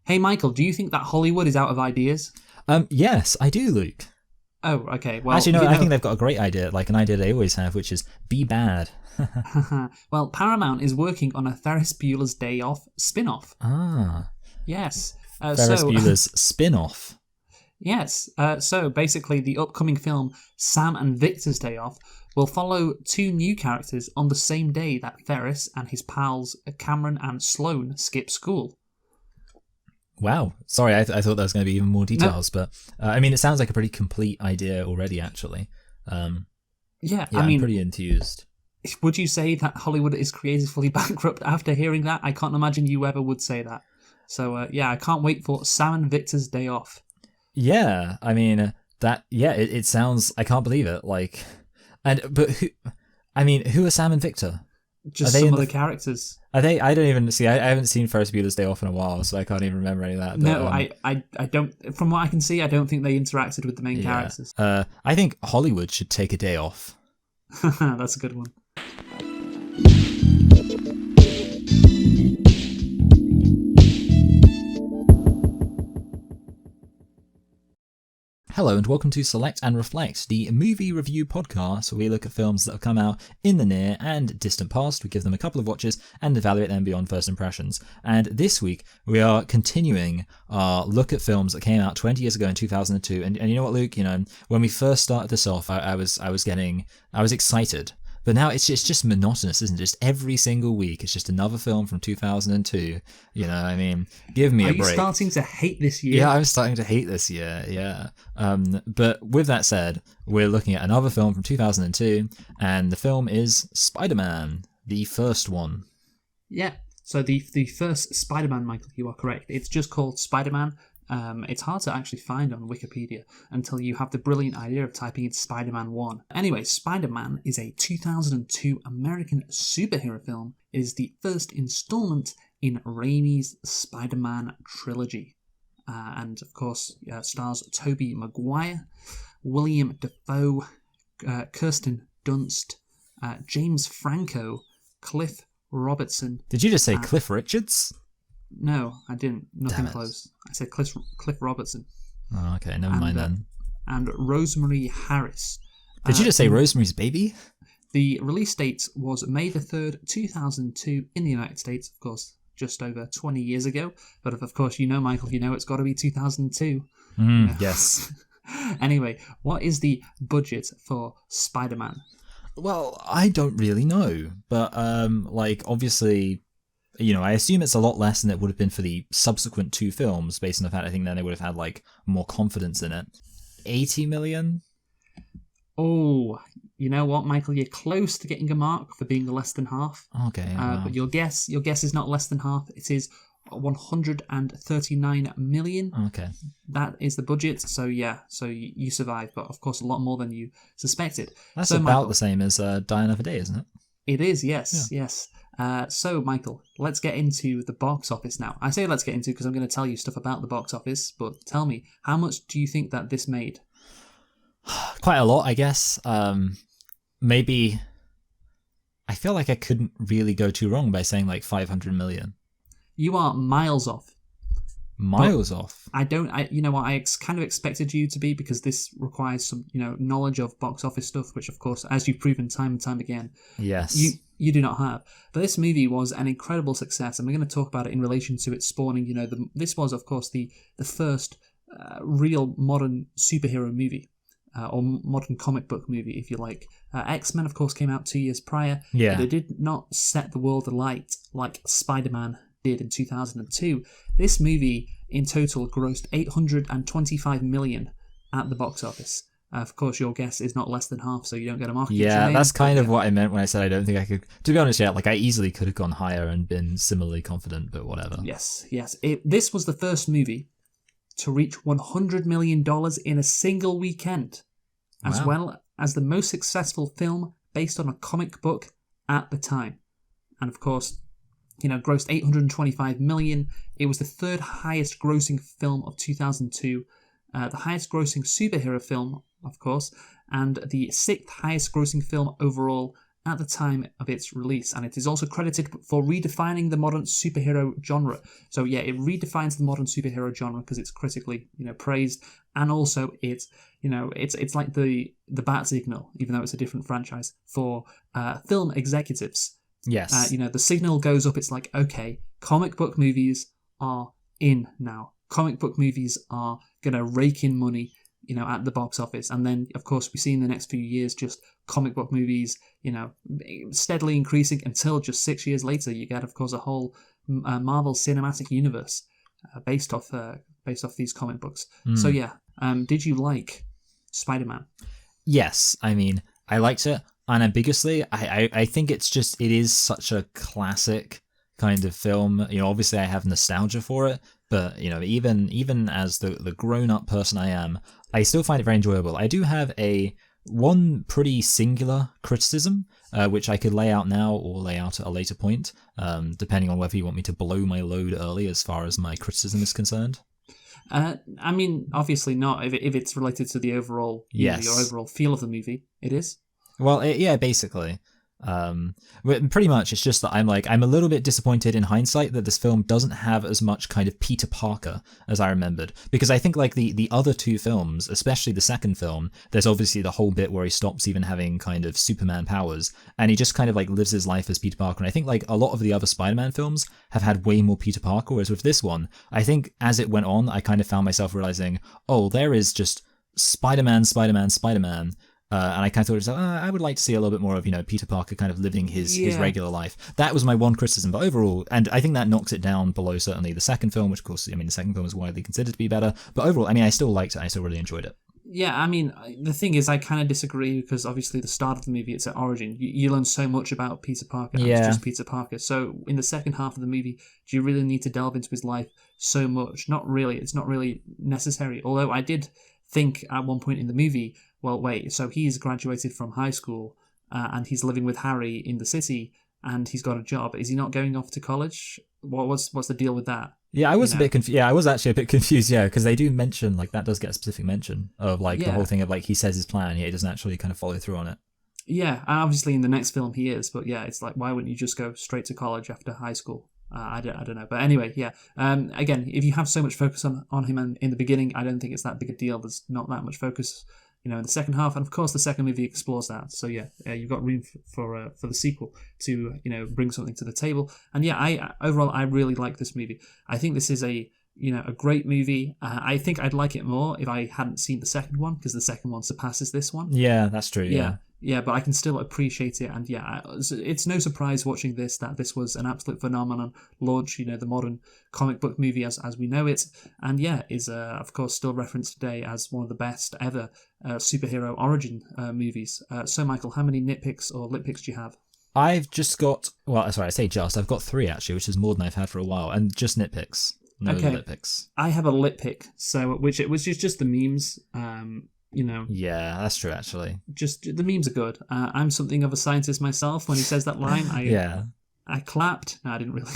Hey, Michael, do you think that Hollywood is out of ideas? Yes, I do, Luke. Oh, okay. Well, Actually, no, I think they've got a great idea, like an idea they always have, which is be bad. Well, Paramount is working on a Ferris Bueller's Day Off spin-off. Ah. Yes. Ferris Bueller's spin-off. Yes. So basically, the upcoming film Sam and Victor's Day Off will follow two new characters on the same day that Ferris and his pals Cameron and Sloane skip school. Wow. Sorry, I thought there was going to be even more details, but I mean, it sounds like a pretty complete idea already, actually. Yeah, I'm pretty enthused. Would you say that Hollywood is creatively bankrupt after hearing that? I can't imagine you ever would say that. So, I can't wait for Sam and Victor's Day Off. Yeah, I mean, it sounds, I can't believe it, like, who are Sam and Victor? Just some of the characters. Are they? I don't even see. I haven't seen Ferris Bueller's Day Off in a while, so I can't even remember any of that. But, no, I don't. From what I can see, I don't think they interacted with the main characters. I think Hollywood should take a day off. That's a good one. Hello and welcome to Select and Reflect, the movie review podcast where we look at films that have come out in the near and distant past. We give them a couple of watches and evaluate them beyond first impressions. And this week we are continuing our look at films that came out 20 years ago in 2002. And you know what, Luke? You know, when we first started this off, I was excited. But now it's just monotonous, isn't it? Just every single week, it's just another film from 2002. You know, I mean, give me a break. Are you starting to hate this year? Yeah, I'm starting to hate this year, yeah. But with that said, we're looking at another film from 2002, and the film is Spider-Man, the first one. Yeah, so the first Spider-Man, Michael, you are correct. It's just called Spider-Man. It's hard to actually find on Wikipedia until you have the brilliant idea of typing in Spider-Man 1. Anyway, Spider-Man is a 2002 American superhero film. It is the first installment in Raimi's Spider-Man trilogy. And, of course, stars Tobey Maguire, William Dafoe, Kirsten Dunst, James Franco, Cliff Robertson. Did you just say Cliff Richards? No, I didn't. Nothing close. I said Cliff Robertson. Oh, okay. Never mind then. And Rosemary Harris. Did you just say Rosemary's Baby? The release date was May the 3rd, 2002 in the United States, of course, just over 20 years ago. But of course, you know, Michael, it's got to be 2002. Yes. Anyway, what is the budget for Spider-Man? Well, I don't really know. But, obviously, you know, I assume it's a lot less than it would have been for the subsequent two films, based on the fact I think then they would have had, more confidence in it. 80 million? Oh, you know what, Michael? You're close to getting a mark for being less than half. Okay. Wow. But your guess is not less than half. It is 139 million. Okay. That is the budget. So, yeah, you survived, but of course a lot more than you suspected. That's about Michael, the same as Die Another Day, isn't it? It is, yes, yeah. Yes. So, Michael, let's get into the box office now. I say let's get into because I'm going to tell you stuff about the box office, but tell me, how much do you think that this made? Quite a lot, I guess. Maybe, I feel like I couldn't really go too wrong by saying 500 million. You are miles off. Miles off. You know what, I kind of expected you to be, because this requires some, knowledge of box office stuff, which of course, as you've proven time and time again, yes, you do not have. But this movie was an incredible success, and we're going to talk about it in relation to its spawning. This was, of course, the first real modern superhero movie, or modern comic book movie, if you like. X-Men, of course, came out 2 years prior. Yeah. But it did not set the world alight like Spider-Man did in 2002. This movie in total grossed $825 million at the box office. Of course, your guess is not less than half, so you don't get a mark. Yeah, that's kind of what I meant when I said I don't think I could. To be honest, yeah, I easily could have gone higher and been similarly confident, but whatever. Yes. This was the first movie to reach $100 million in a single weekend, as well as the most successful film based on a comic book at the time. And of course, grossed $825 million. It was the third highest grossing film of 2002, the highest grossing superhero film, of course, and the sixth highest grossing film overall at the time of its release, and it is also credited for redefining the modern superhero genre. So yeah, it redefines the modern superhero genre because it's critically, praised, and also it's like the bat signal, even though it's a different franchise, for film executives. Yes. The signal goes up. It's like, okay, comic book movies are in now. Comic book movies are gonna rake in money, at the box office. And then, of course, we see in the next few years just comic book movies, steadily increasing until just 6 years later, you get, of course, a whole Marvel Cinematic Universe based off these comic books. So yeah, did you like Spider-Man? Yes, I mean, I liked it unambiguously. I think it is such a classic kind of film. Obviously I have nostalgia for it, but even as the grown-up person I am, I still find it very enjoyable. I do have one pretty singular criticism, which I could lay out now or lay out at a later point, depending on whether you want me to blow my load early as far as my criticism is concerned. I mean, obviously not. If it's related to the overall movie or overall feel of the movie, it is. Well, yeah, basically. Pretty much, it's just that I'm a little bit disappointed in hindsight that this film doesn't have as much kind of Peter Parker as I remembered, because I think like the other two films, especially the second film, there's obviously the whole bit where he stops even having kind of Superman powers and he just kind of like lives his life as Peter Parker. And I think like a lot of the other Spider-Man films have had way more Peter Parker, whereas with this one, I think as it went on, I kind of found myself realizing, oh, there is just Spider-Man. And I kind of thought, I would like to see a little bit more of, Peter Parker kind of living his regular life. That was my one criticism. But overall, and I think that knocks it down below certainly the second film, which of course, the second film is widely considered to be better. But overall, I still liked it. I still really enjoyed it. Yeah, the thing is, I kind of disagree because obviously the start of the movie, it's at origin. You learn so much about Peter Parker. And it's just Peter Parker. So in the second half of the movie, do you really need to delve into his life so much? Not really. It's not really necessary. Although I did think at one point in the movie, well, wait, so he's graduated from high school and he's living with Harry in the city and he's got a job. Is he not going off to college? What's the deal with that? Yeah, I was a bit confused. Yeah, I was actually a bit confused, because they do mention, that does get a specific mention of, the whole thing of, he says his plan, he doesn't actually kind of follow through on it. Yeah, obviously in the next film he is, but yeah, it's like, why wouldn't you just go straight to college after high school? I don't know. But anyway, yeah. Again, if you have so much focus on him in the beginning, I don't think it's that big a deal. There's not that much focus, in the second half. And of course, the second movie explores that. So yeah, you've got room for the sequel to, bring something to the table. And yeah, overall, I really like this movie. I think this is a great movie. I think I'd like it more if I hadn't seen the second one, because the second one surpasses this one. Yeah, that's true. Yeah, but I can still appreciate it, and yeah, it's no surprise watching this that this was an absolute phenomenon. Launch, the modern comic book movie as we know it, and yeah, is of course still referenced today as one of the best ever superhero origin movies. So, Michael, how many nitpicks or lit picks do you have? I've just got, I've got 3 actually, which is more than I've had for a while, and just nitpicks. No lit picks. I have a lit pick, which is just the memes. Yeah, that's true, actually. Just the memes are good. I'm something of a scientist myself. When he says that line, I clapped. No, I didn't really.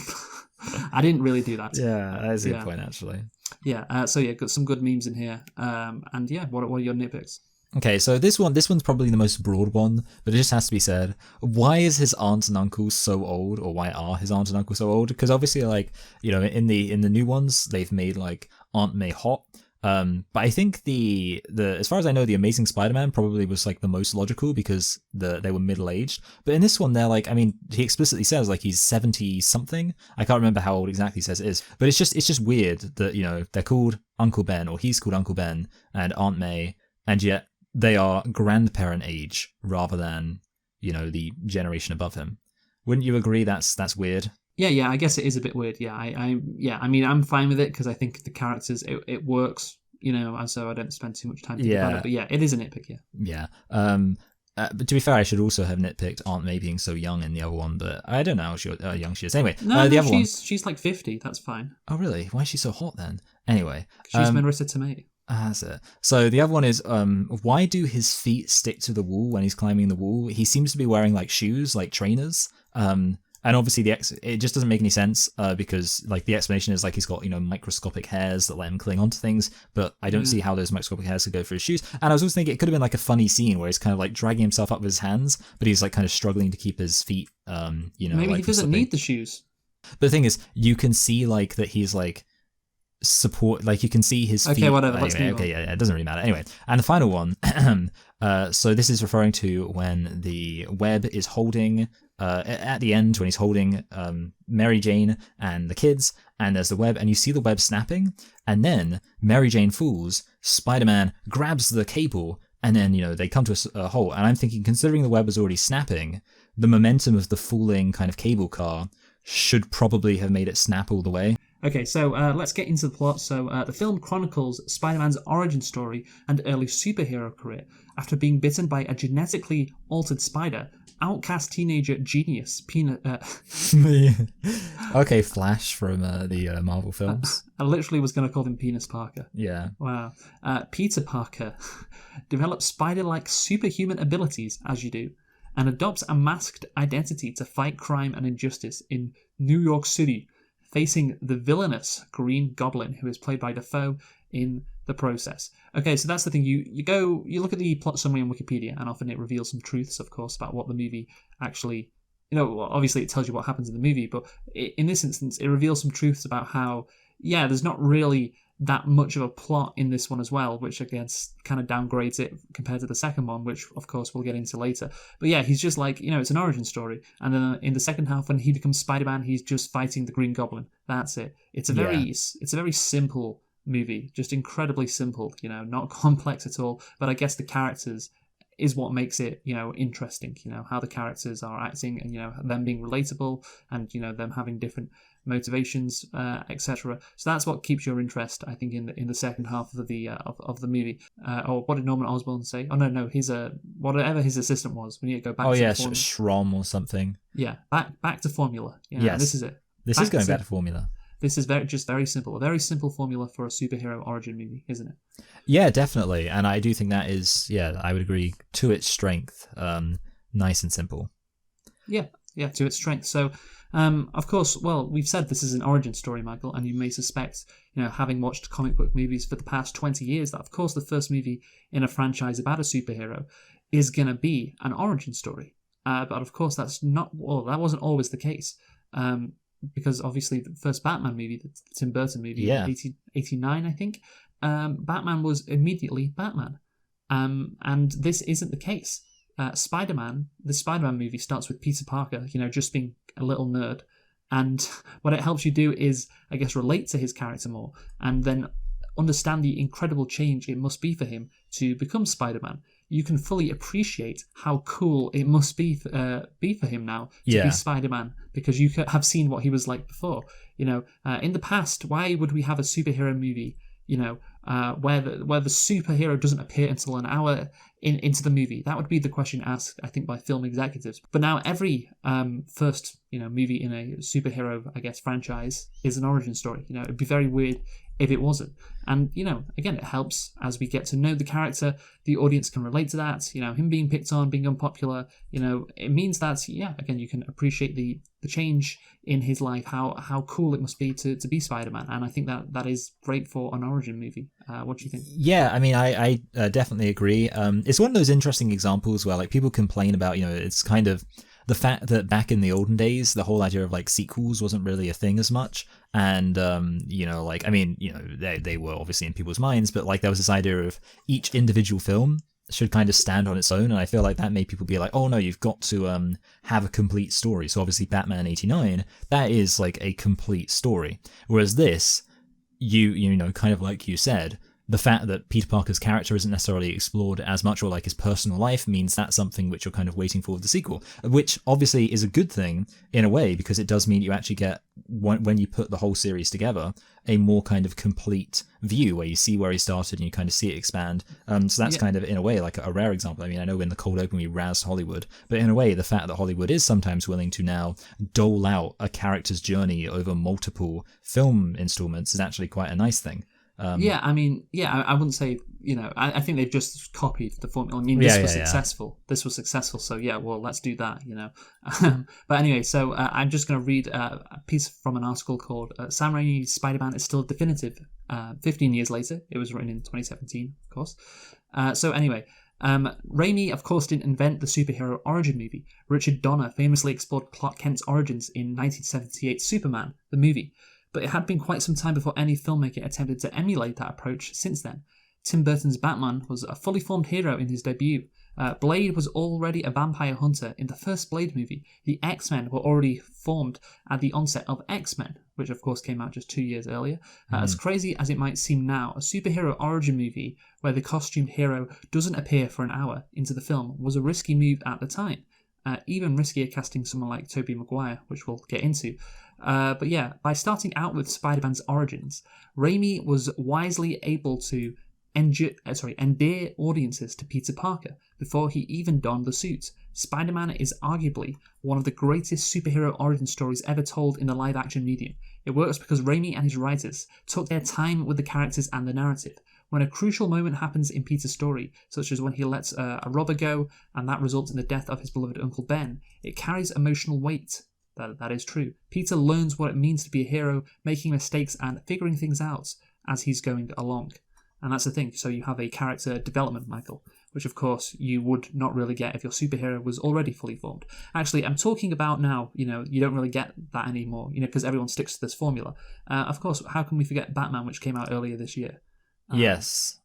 I didn't really do that. Yeah, that is a good point, actually. Yeah. So yeah, got some good memes in here. And yeah, what are your nitpicks? Okay, so this one's probably the most broad one, but it just has to be said. Why is his aunt and uncle so old, or why are his aunt and uncle so old? Because obviously, in the new ones, they've made Aunt May hot. But I think the as far as I know, the Amazing Spider-Man probably was the most logical because they were middle-aged. But in this one, they're he explicitly says he's 70 something. I can't remember how old exactly he says it is. But it's just weird that they're called Uncle Ben, or he's called Uncle Ben and Aunt May, and yet they are grandparent age rather than the generation above him. Wouldn't you agree that's weird? Yeah, I guess it is a bit weird. Yeah, I'm fine with it because I think the characters, it works, and so I don't spend too much time thinking about it. But yeah, it is a nitpick, Yeah. But to be fair, I should also have nitpicked Aunt May being so young in the other one, but I don't know how young she is. Anyway, the other she's 50, that's fine. Oh, really? Why is she so hot then? Anyway. She's Marissa Tomei. That's it. So the other one is, why do his feet stick to the wall when he's climbing the wall? He seems to be wearing shoes, trainers. And And obviously it just doesn't make any sense because like the explanation is like he's got, microscopic hairs that let him cling onto things, but I don't see how those microscopic hairs could go through his shoes. And I was also thinking it could have been like a funny scene where he's kind of like dragging himself up with his hands, but he's like kind of struggling to keep his feet, Maybe like, he doesn't need the shoes. But the thing is, you can see like that he's like support, like you can see his feet. Okay, whatever. Anyway, let's move on. Yeah, it doesn't really matter. Anyway, and the final one. So this is referring to when the web is holding. At the end, when he's holding Mary Jane and the kids, and there's the web, and you see the web snapping, and then Mary Jane falls, Spider-Man grabs the cable, and then, they come to a halt. And I'm thinking, considering the web was already snapping, the momentum of the falling kind of cable car should probably have made it snap all the way. Okay, so let's get into the plot. So the film chronicles Spider-Man's origin story and early superhero career. After being bitten by a genetically altered spider, outcast teenager genius Peanut... Okay, Flash from the Marvel films. I literally was going to call him Penis Parker. Yeah. Wow. Peter Parker develops spider-like superhuman abilities, as you do, and adopts a masked identity to fight crime and injustice in New York City, facing the villainous Green Goblin, who is played by Dafoe in the process. Okay, so that's the thing. You look at the plot summary on Wikipedia, and often it reveals some truths, of course, about what the movie actually... obviously it tells you what happens in the movie, but in this instance, it reveals some truths about how, there's not really that much of a plot in this one as well, which again kind of downgrades it compared to the second one, which of course we'll get into later. But yeah, he's just like, it's an origin story, and then in the second half when he becomes Spider-Man, he's just fighting the Green Goblin. That's it. It's a very simple movie, just incredibly simple, not complex at all, but I guess the characters is what makes it, interesting, how the characters are acting, and them being relatable, and them having different motivations, etc. So that's what keeps your interest, I think, in the second half of the movie. Or what did Norman Osborn say? Oh no, his whatever his assistant was. We need to go back. Oh to yeah, Schramm or something. Yeah, back to formula. Yes, this is it. This is going back to formula. This is very simple. A very simple formula for a superhero origin movie, isn't it? Yeah, definitely. And I do think that is, I would agree, to its strength. Nice and simple. Yeah, to its strength. So, of course, well, we've said this is an origin story, Michael, and you may suspect, having watched comic book movies for the past 20 years, that of course the first movie in a franchise about a superhero is going to be an origin story. But of course, that wasn't always the case. Because obviously the first Batman movie, the Tim Burton movie, 1989, I think, Batman was immediately Batman. And this isn't the case. The Spider-Man movie starts with Peter Parker, just being a little nerd. And what it helps you do is, I guess, relate to his character more, and then understand the incredible change it must be for him to become Spider-Man. You can fully appreciate how cool it must be for him now to be Spider-Man, because you have seen what he was like before. In the past, why would we have a superhero movie, where the superhero doesn't appear until an hour into the movie? That would be the question asked, I think, by film executives. But now every first movie in a superhero, I guess, franchise is an origin story. It'd be very weird if it wasn't. And, again, it helps as we get to know the character. The audience can relate to that. Him being picked on, being unpopular, it means that, again, you can appreciate the change in his life, how cool it must be to be Spider-Man. And I think that is great for an origin movie. What do you think? Yeah, I mean, I definitely agree. It's one of those interesting examples where, like, people complain about, it's kind of the fact that back in the olden days, the whole idea of like sequels wasn't really a thing as much. And, they were obviously in people's minds, but like there was this idea of each individual film should kind of stand on its own. And I feel like that made people be like, oh no, you've got to have a complete story. So obviously Batman 89, that is like a complete story. Whereas this, kind of like you said, the fact that Peter Parker's character isn't necessarily explored as much, or like his personal life, means that's something which you're kind of waiting for with the sequel, which obviously is a good thing in a way, because it does mean you actually get, when you put the whole series together, a more kind of complete view where you see where he started and you kind of see it expand. So that's kind of, in a way, like a rare example. I mean, I know in the cold open we razzed Hollywood, but in a way, the fact that Hollywood is sometimes willing to now dole out a character's journey over multiple film installments is actually quite a nice thing. I wouldn't say, I think they've just copied the formula. I mean, this was successful. This was successful, so yeah, well, let's do that, But anyway, so I'm just going to read a piece from an article called Sam Raimi's Spider-Man is still definitive 15 years later. It was written in 2017, of course. So anyway, Raimi, of course, didn't invent the superhero origin movie. Richard Donner famously explored Clark Kent's origins in 1978's Superman, the movie. But it had been quite some time before any filmmaker attempted to emulate that approach since then. Tim Burton's Batman was a fully formed hero in his debut. Blade was already a vampire hunter in the first Blade movie. The X-Men were already formed at the onset of X-Men, which of course came out just 2 years earlier. As crazy as it might seem now, a superhero origin movie where the costumed hero doesn't appear for an hour into the film was a risky move at the time. Even riskier casting someone like Tobey Maguire, which we'll get into. But yeah, by starting out with Spider-Man's origins, Raimi was wisely able to endear audiences to Peter Parker before he even donned the suit. Spider-Man is arguably one of the greatest superhero origin stories ever told in the live-action medium. It works because Raimi and his writers took their time with the characters and the narrative. When a crucial moment happens in Peter's story, such as when he lets a robber go and that results in the death of his beloved Uncle Ben, it carries emotional weight. That is true. Peter learns what it means to be a hero, making mistakes and figuring things out as he's going along. And that's the thing. So you have a character development, Michael, which of course you would not really get if your superhero was already fully formed. Actually, I'm talking about now, you don't really get that anymore, because everyone sticks to this formula. Of course, how can we forget Batman, which came out earlier this year? Yes.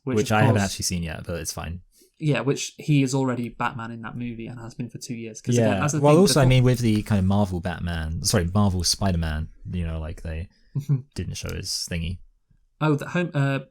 Which I haven't actually seen yet, but it's fine. Yeah, which he is already Batman in that movie and has been for 2 years. Yeah. Again, that's the thing, also, with the kind of Marvel Spider-Man, they didn't show his thingy. Oh,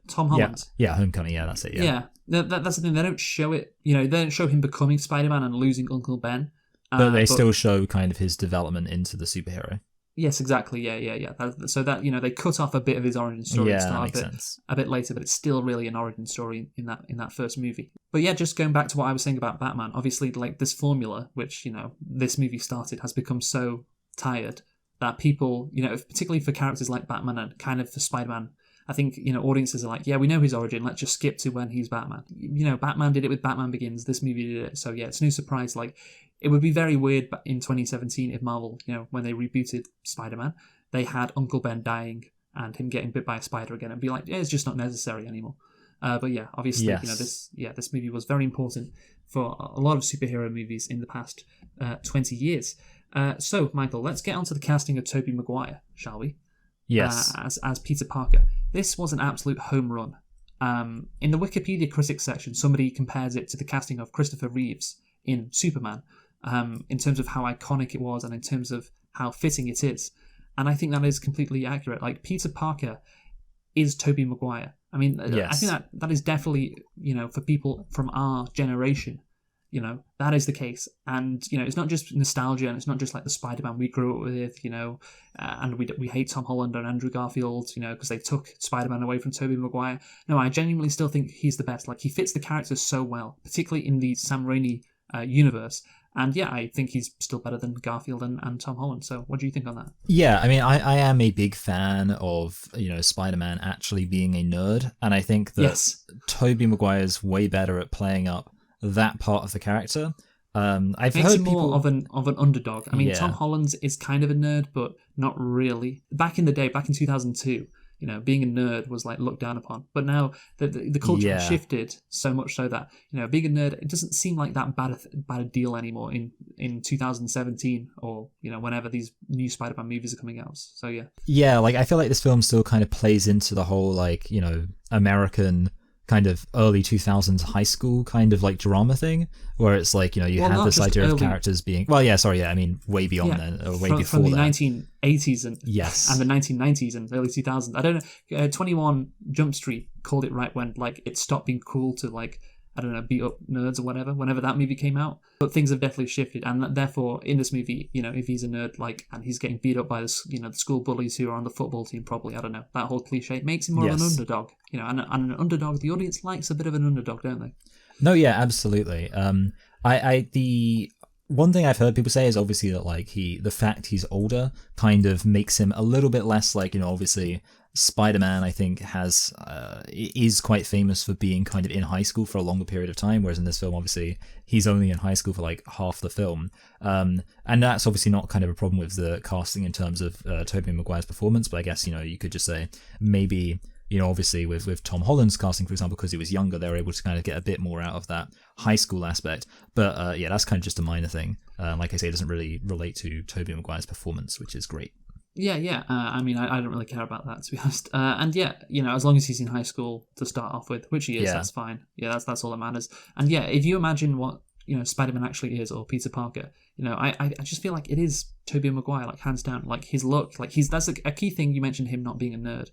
Tom Holland. Yeah, Homecoming. Yeah, that's it. Yeah. That's the thing. They don't show it. They don't show him becoming Spider-Man and losing Uncle Ben. But they still show kind of his development into the superhero. Yes, exactly. Yeah. So that they cut off a bit of his origin story. Yeah, that makes sense. A bit later, but it's still really an origin story in that first movie. But yeah, just going back to what I was saying about Batman. Obviously, this formula, which this movie started, has become so tired that people, particularly for characters like Batman and kind of for Spider-Man. I think, audiences are like, yeah, we know his origin, let's just skip to when he's Batman. Batman did it with Batman Begins, this movie did it, so yeah, it's no surprise. It would be very weird in 2017 if Marvel, when they rebooted Spider-Man, they had Uncle Ben dying and him getting bit by a spider again and be like, yeah, it's just not necessary anymore. But yeah, obviously, yes. This movie was very important for a lot of superhero movies in the past 20 years. So, Michael, let's get on to the casting of Tobey Maguire, shall we? Yes. As Peter Parker. This was an absolute home run. In the Wikipedia critics section, somebody compares it to the casting of Christopher Reeves in Superman, in terms of how iconic it was and in terms of how fitting it is. And I think that is completely accurate. Peter Parker is Tobey Maguire. Yes. I think that is definitely, for people from our generation, that is the case. And, it's not just nostalgia and it's not just the Spider-Man we grew up with, and we hate Tom Holland and Andrew Garfield, because they took Spider-Man away from Tobey Maguire. No, I genuinely still think he's the best. He fits the character so well, particularly in the Sam Raimi universe. And yeah, I think he's still better than Garfield and Tom Holland. So what do you think on that? Yeah, I am a big fan of, Spider-Man actually being a nerd. And I think that Tobey Maguire's way better at playing up that part of the character. I've heard him more of an underdog. Tom Holland is kind of a nerd, but not really. Back in the day, back in 2002, being a nerd was looked down upon. But now the culture has shifted so much so that being a nerd, it doesn't seem like that bad a deal anymore in 2017 or whenever these new Spider-Man movies are coming out. So yeah, I feel like this film still kind of plays into the whole American kind of early 2000s high school kind of drama thing, where it's you had this idea of characters being way beyond then, or way before from the that. 1980s and the 1990s and early 2000s. I don't know, 21 Jump Street called it right when it stopped being cool to beat up nerds or whatever, whenever that movie came out. But things have definitely shifted, and therefore in this movie, if he's a nerd and he's getting beat up by the school bullies who are on the football team, probably, I don't know, that whole cliche makes him more of an underdog, and an underdog, the audience likes a bit of an underdog, don't they? No, yeah, absolutely. The one thing I've heard people say is obviously that the fact he's older kind of makes him a little bit less obviously Spider-Man, I think, is quite famous for being kind of in high school for a longer period of time, whereas in this film, obviously, he's only in high school for like half the film. And that's obviously not kind of a problem with the casting in terms of Tobey Maguire's performance, but I guess, you could just say maybe, obviously with Tom Holland's casting, for example, because he was younger, they were able to kind of get a bit more out of that high school aspect. But that's kind of just a minor thing. Like I say, it doesn't really relate to Tobey Maguire's performance, which is great. Yeah. I mean, I don't really care about that, to be honest. And yeah, as long as he's in high school to start off with, which he is, that's fine. Yeah, that's all that matters. And yeah, if you imagine what Spider-Man actually is, or Peter Parker, I just feel like it is Tobey Maguire, like hands down. Like his look, like that's a key thing. You mentioned him not being a nerd.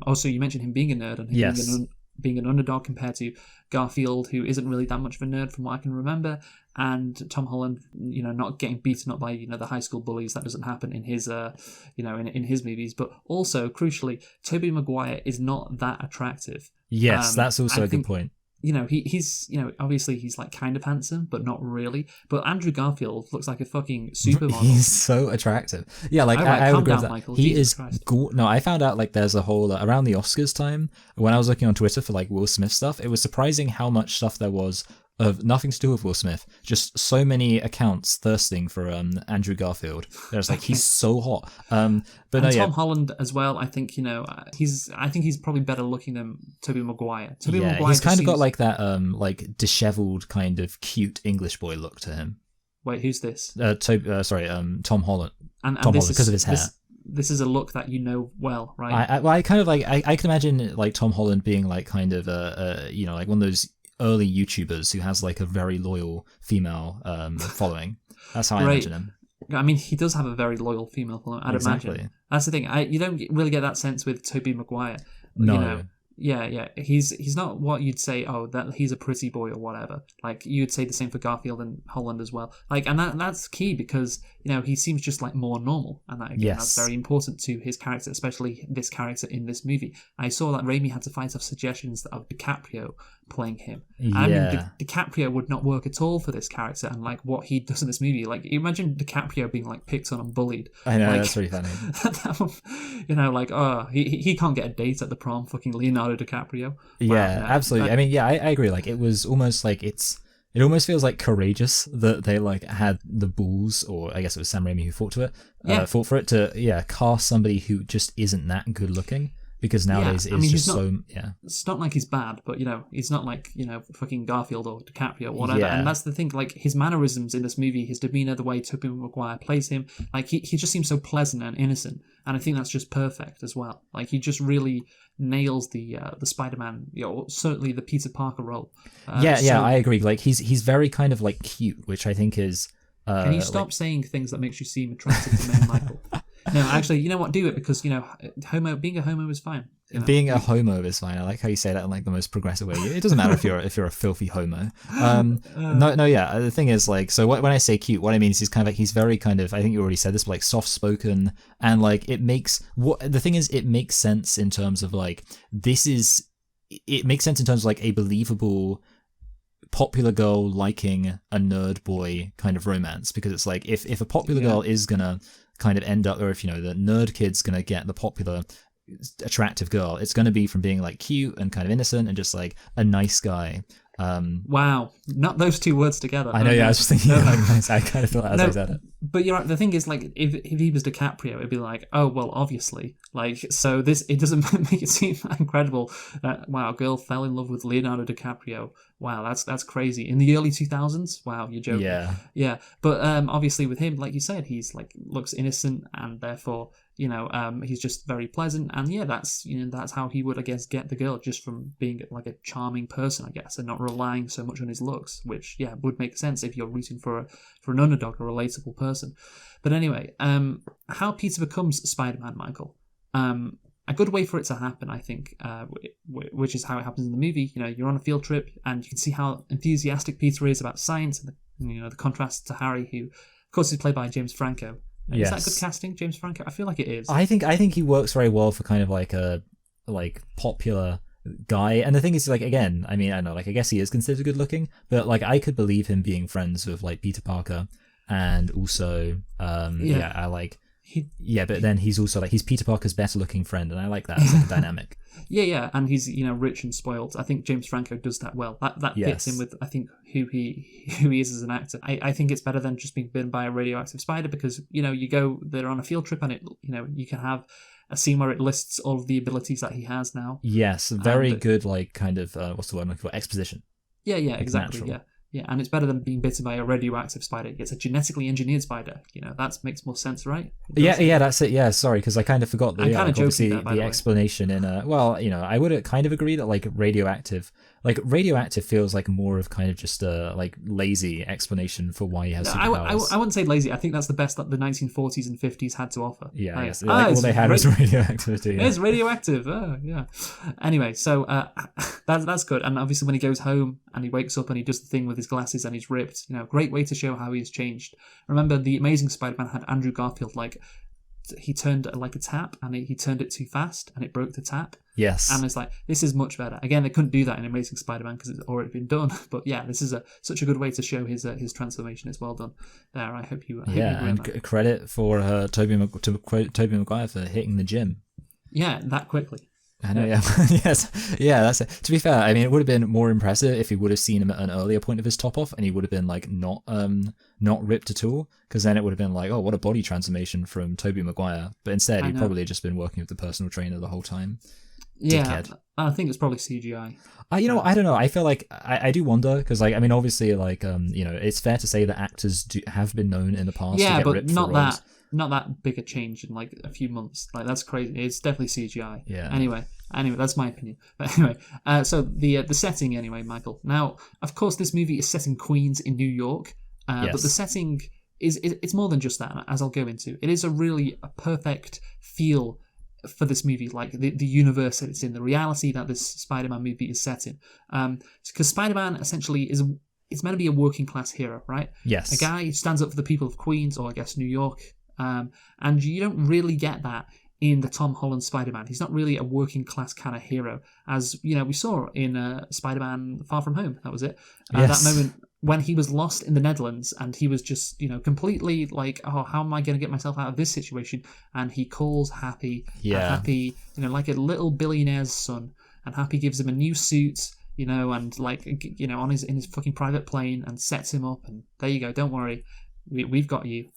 Also, you mentioned him being a nerd and him being an underdog compared to Garfield, who isn't really that much of a nerd from what I can remember, and Tom Holland, not getting beaten up by the high school bullies. That doesn't happen in his in his movies. But also, crucially, Tobey Maguire is not that attractive. Yes, that's also a good point. He's obviously he's like kind of handsome, but not really. But Andrew Garfield looks like a fucking supermodel. He's so attractive. Yeah, like I would agree with that. Michael. He Jesus is. No, I found out like there's a whole around the Oscars time when I was looking on Twitter for like Will Smith stuff. It was surprising how much stuff there was of nothing to do with Will Smith. Just so many accounts thirsting for Andrew Garfield. There's like he's so hot. But and Tom Holland as well. I think he's probably better looking than Tobey Maguire. Maguire he's kind of got like that like disheveled kind of cute English boy look to him. Wait, who's this? Tom Holland. And Tom Holland because of his hair. This is a look that well, right? I kind of like I can imagine like Tom Holland being like kind of like one of those early YouTubers who has like a very loyal female following. That's how I imagine him. I mean, he does have a very loyal female following, I'd imagine. That's the thing. You don't really get that sense with Tobey Maguire. No. Yeah. He's not what you'd say, that he's a pretty boy or whatever. Like, you'd say the same for Garfield and Holland as well. Like, and that's key because, he seems just like more normal. And that, again, that's very important to his character, especially this character in this movie. I saw that Raimi had to fight off suggestions of DiCaprio playing him. Yeah. I mean, DiCaprio would not work at all for this character and like what he does in this movie. Like, imagine DiCaprio being like picked on and bullied. I know, like, that's really funny. He can't get a date at the prom, fucking Leonardo DiCaprio. Yeah, absolutely. I mean, I agree. Like, it was almost like it almost feels like courageous that they like had the balls, or I guess it was Sam Raimi who fought for it to cast somebody who just isn't that good looking. Because nowadays it's just It's not like he's bad, but he's not like fucking Garfield or DiCaprio or whatever. Yeah. And that's the thing. Like his mannerisms in this movie, his demeanor, the way Tobey Maguire plays him, like he just seems so pleasant and innocent. And I think that's just perfect as well. Like he just really nails the Spider-Man, certainly the Peter Parker role. I agree. Like he's very kind of like cute, which I think is. Can you stop saying things that makes you seem attractive to men, Michael? No, actually, you know what? Do it because being a homo is fine. Being a homo is fine. I like how you say that in like the most progressive way. It doesn't matter if you're a filthy homo. The thing is like, so when I say cute, what I mean is he's very kind of, I think you already said this, but like soft spoken, and like it makes sense in terms of like it makes sense in terms of like a believable popular girl liking a nerd boy kind of romance, because it's like if a popular girl is gonna kind of end up, or if the nerd kid's gonna get the popular attractive girl, it's gonna be from being like cute and kind of innocent and just like a nice guy. Wow, not those two words together. I know, I was just thinking I kind of thought as I said it. But you're right, the thing is, like, if he was DiCaprio, it'd be like, oh, well, obviously. Like, so it doesn't make it seem incredible that, wow, a girl fell in love with Leonardo DiCaprio. Wow, that's crazy. In the early 2000s? Wow, you're joking. Yeah. But obviously with him, like you said, he's like, looks innocent, and therefore, he's just very pleasant. And yeah, that's how he would, I guess, get the girl, just from being like a charming person, I guess, and not relying so much on his looks, which, would make sense if you're rooting for an underdog, a relatable person. But anyway, how Peter becomes Spider-Man, Michael. A good way for it to happen, I think, which is how it happens in the movie. You're on a field trip, and you can see how enthusiastic Peter is about science, and the contrast to Harry, who, of course, is played by James Franco. Is that good casting, James Franco? I feel like it is. I think he works very well for kind of like a popular guy. And the thing is, like, again, I mean, I don't know, like, I guess he is considered good looking, but like I could believe him being friends with like Peter Parker, and also I like Yeah, but then he's also like, he's Peter Parker's better looking friend, and I like that as like a dynamic. Yeah, and he's rich and spoiled. I think James Franco does that well. That fits in with, I think, who he is as an actor. I think it's better than just being bitten by a radioactive spider, because they're on a field trip, and it you can have a scene where it lists all of the abilities that he has now. Yes, very good, like kind of what's the word I'm looking for? Exposition. Yeah, exactly. Natural. Yeah, and it's better than being bitten by a radioactive spider. It's a genetically engineered spider. That makes more sense, right? Yeah, that's it. Yeah, sorry, because I kind of forgot the obviously there, the explanation in I would kind of agree that like radioactive feels like more of kind of just a like lazy explanation for why he has superpowers. I wouldn't say lazy. I think that's the best that the 1940s and 50s had to offer. Yeah, yes. All they had was radioactivity. Yeah. It's radioactive. Oh, yeah. Anyway, so that's good. And obviously when he goes home and he wakes up and he does the thing with his glasses and he's ripped, great way to show how he's changed. Remember, the Amazing Spider-Man had Andrew Garfield, like, he turned like a tap and he turned it too fast and it broke the tap. Yes. And it's like, this is much better. Again, they couldn't do that in Amazing Spider-Man because it's already been done. But yeah, this is such a good way to show his transformation. It's well done there. I hope you agree and with that. Credit for Tobey, to quote Tobey Maguire, for hitting the gym. Yeah, that quickly. I know, yeah. Yes. Yeah, that's it. To be fair, I mean, it would have been more impressive if he would have seen him at an earlier point of his top off and he would have been like not ripped at all, because then it would have been like, oh, what a body transformation from Tobey Maguire. But instead, he'd probably just been working with the personal trainer the whole time. Yeah, Dickhead. I think it's probably CGI. I don't know. I feel like I do wonder, because like, I mean, obviously, like it's fair to say that actors have been known in the past to get ripped for roles. Not that big a change in like a few months. Like, that's crazy. It's definitely CGI. Yeah. Anyway, that's my opinion. But anyway, so the setting anyway, Michael. Now, of course, this movie is set in Queens in New York, yes. But the setting it's more than just that, as I'll go into. It is a perfect feel for this movie, like the universe that it's in, the reality that this Spider-Man movie is set in. Because Spider-Man essentially it's meant to be a working class hero, right? Yes. A guy who stands up for the people of Queens, or I guess New York. And you don't really get that in the Tom Holland Spider-Man. He's not really a working class kind of hero, as we saw in Spider-Man Far From Home. That was it. Yes. That moment when he was lost in the Netherlands and he was just completely like, oh, how am I going to get myself out of this situation? And he calls Happy, Happy, like a little billionaire's son, and Happy gives him a new suit, and like in his fucking private plane, and sets him up, and there you go. Don't worry, we've got you.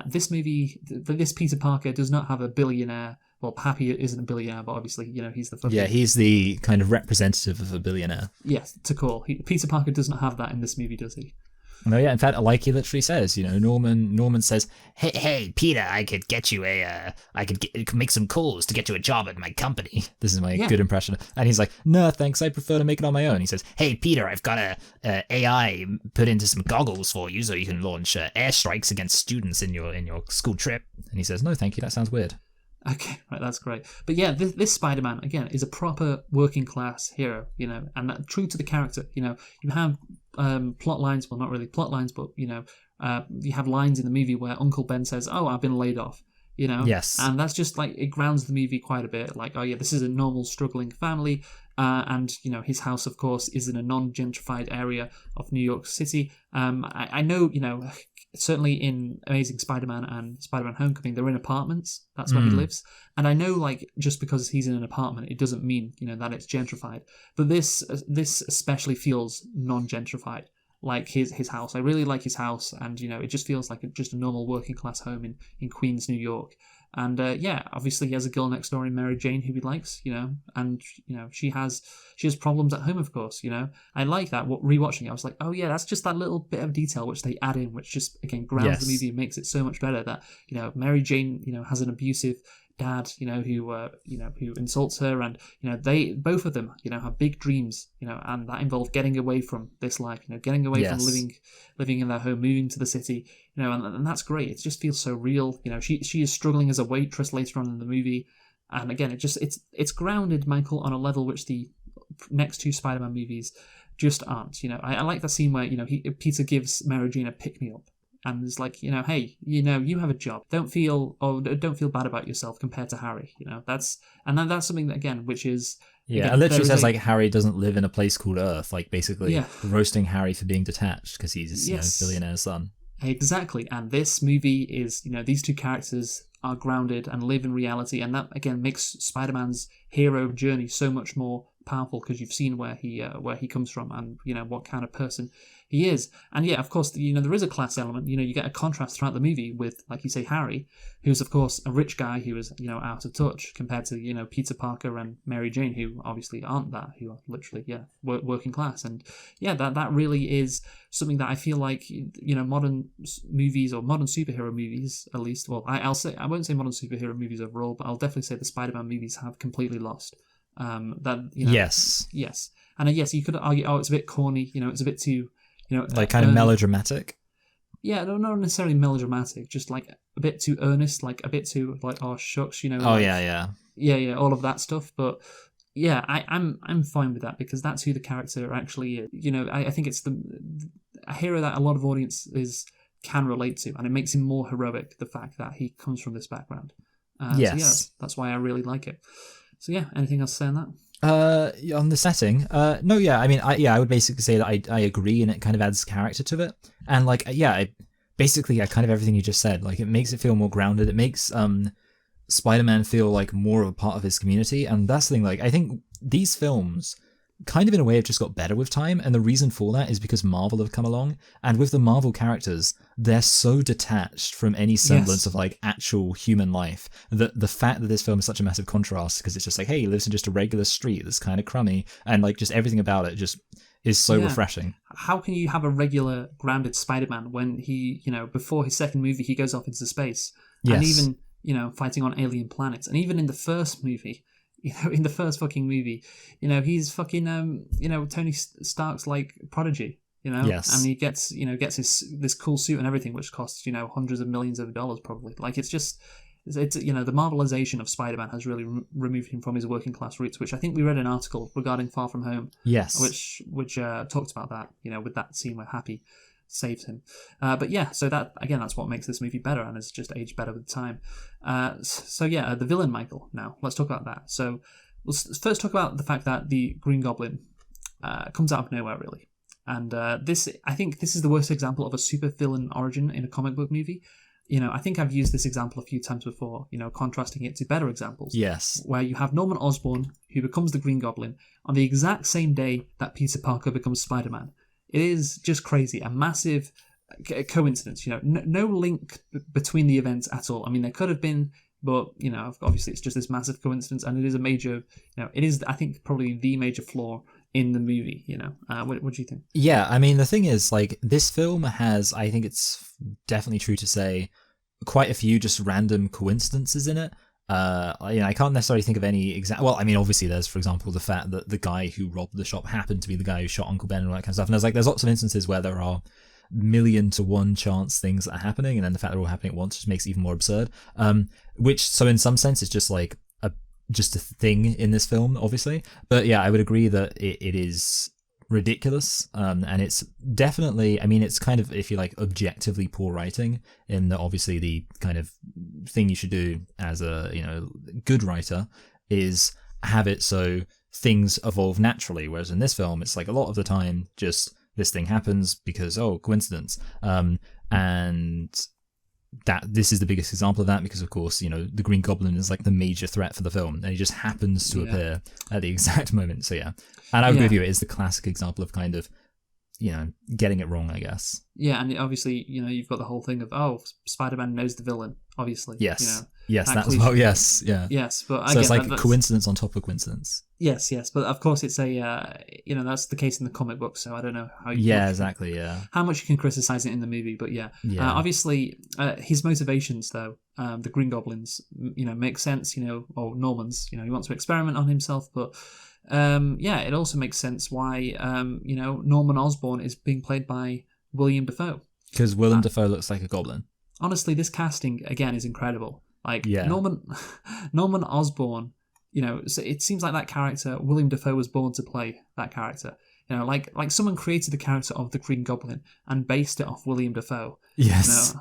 This movie, this Peter Parker does not have a billionaire. Well, Happy isn't a billionaire, but obviously, he's the fucking... Yeah, he's the kind of representative of a billionaire. Yes, to call. Peter Parker does not have that in this movie, does he? No, yeah. In fact, like he literally says, Norman says, "Hey, Peter, I could get you make some calls to get you a job at my company." This is my good impression. And he's like, "No, thanks. I prefer to make it on my own." He says, "Hey, Peter, I've got a AI put into some goggles for you, so you can launch airstrikes against students in your school trip." And he says, "No, thank you. That sounds weird." Okay, right, that's great. But yeah, this Spider-Man, again, is a proper working class hero, and true to the character. You have plot lines, well, not really plot lines, but, you have lines in the movie where Uncle Ben says, "Oh, I've been laid off," Yes. And that's just like, it grounds the movie quite a bit. Like, oh yeah, this is a normal struggling family. And, his house, of course, is in a non-gentrified area of New York City. I know, certainly in Amazing Spider-Man and Spider-Man Homecoming, they're in apartments. That's where he lives. And I know, like, just because he's in an apartment, it doesn't mean, that it's gentrified. But this especially feels non-gentrified, like his house. I really like his house, and, it just feels like just a normal working class home in Queens, New York. And obviously he has a girl next door in Mary Jane who he likes, and she has problems at home, of course. I like that. Rewatching it, I was like, oh yeah, that's just that little bit of detail which they add in, which just again grounds the movie and makes it so much better. That Mary Jane has an abusive dad, who insults her, and they both of them have big dreams, and that involve getting away from this life, getting away from living in their home, moving to the city, and that's great. It just feels so real. She is struggling as a waitress later on in the movie, and again, it's grounded, Michael, on a level which the next two Spider-Man movies just aren't. I like that scene where Peter gives Mary Jane a pick-me-up. And it's like, hey, you have a job. Don't feel bad about yourself compared to Harry. That's something that, again, which is... Yeah, it literally says, like, Harry doesn't live in a place called Earth, like, basically roasting Harry for being detached because he's, billionaire's son. Exactly. And this movie is, these two characters are grounded and live in reality, and that again makes Spider-Man's hero journey so much more powerful because you've seen where he comes from and what kind of person he is. And yeah, of course, there is a class element. You get a contrast throughout the movie with, like you say, Harry, who's of course a rich guy who is out of touch compared to Peter Parker and Mary Jane, who obviously aren't that, who are literally working class. And yeah, that really is something that I feel like modern movies or modern superhero movies, at least, well, I won't say modern superhero movies overall, but I'll definitely say the Spider-Man movies have completely lost. Yes, and yes, you could argue, it's a bit corny, it's a bit too, like kind of melodramatic. Yeah, no, not necessarily melodramatic, just like a bit too earnest, like a bit too like, oh shucks, Oh like, yeah, all of that stuff. But yeah, I'm fine with that because that's who the character actually is. I think it's a hero that a lot of audiences can relate to, and it makes him more heroic. The fact that he comes from this background. Yes, so yeah, that's why I really like it. So yeah, anything else to say on that? On the setting, no, yeah, I mean, I would basically say that I agree, and it kind of adds character to it, and like, yeah, basically, kind of everything you just said, like, it makes it feel more grounded. It makes Spider-Man feel like more of a part of his community, and that's the thing. Like, I think these films kind of in a way have just got better with time, and the reason for that is because Marvel have come along, and with the Marvel characters, they're so detached from any semblance of like actual human life that the fact that this film is such a massive contrast, because it's just like, hey, he lives in just a regular street that's kind of crummy, and like just everything about it just is so refreshing. How can you have a regular grounded Spider-Man when he, before his second movie, he goes off into space, and even fighting on alien planets, and even in the first movie, in the first fucking movie, he's fucking, Tony Stark's like prodigy, Yes. and he gets this cool suit and everything, which costs, hundreds of millions of dollars probably. Like, it's just, it's the Marvelization of Spider-Man has really removed him from his working class roots, which I think we read an article regarding Far From Home. Yes. Which talked about that, with that scene where Happy saves him. But yeah, so that's what makes this movie better, and it's just aged better with time. So yeah, the villain, Michael. Now let's talk about that. So let's first talk about the fact that the Green Goblin comes out of nowhere, really. And I think this is the worst example of a super villain origin in a comic book movie. I think I've used this example a few times before, contrasting it to better examples. Yes. Where you have Norman Osborn, who becomes the Green Goblin, on the exact same day that Peter Parker becomes Spider-Man. It is just crazy, a massive coincidence. No link between the events at all. I mean, there could have been, but obviously it's just this massive coincidence, and it is a major. It is, I think, probably the major flaw in the movie. What do you think? Yeah, I mean, the thing is, like, this film has, I think it's definitely true to say, quite a few just random coincidences in it. I can't necessarily think of any exact. Well, I mean, obviously, there's, for example, the fact that the guy who robbed the shop happened to be the guy who shot Uncle Ben and all that kind of stuff. And there's lots of instances where there are 1,000,000 to 1 chance things that are happening, and then the fact they're all happening at once just makes it even more absurd. So in some sense, it's just like just a thing in this film, obviously. But yeah, I would agree that it is ridiculous, and it's definitely, I mean, it's kind of, if you like, objectively poor writing, in that obviously the kind of thing you should do as a good writer is have it so things evolve naturally, whereas in this film it's like a lot of the time just this thing happens because coincidence, and that this is the biggest example of that, because of course the Green Goblin is like the major threat for the film, and he just happens to appear at the exact moment. So yeah, and I would agree with you, it is the classic example of kind of getting it wrong, I guess. Yeah, and obviously you've got the whole thing of Spider-Man knows the villain, obviously. Yes, that as well. Yes, yeah. Yes, but so it's like coincidence on top of coincidence. Yes, but of course it's a that's the case in the comic book. So I don't know how. Exactly. Yeah. How much you can criticize it in the movie, but yeah. Obviously, his motivations though, the Green Goblin's, make sense. Or Norman's, he wants to experiment on himself, but. It also makes sense why Norman Osborn is being played by William Dafoe, because Willem Dafoe looks like a goblin. Honestly, this casting again is incredible. Like Norman Osborn, so it seems like that character William Dafoe was born to play that character. Like someone created the character of the Green Goblin and based it off William Dafoe. Yes.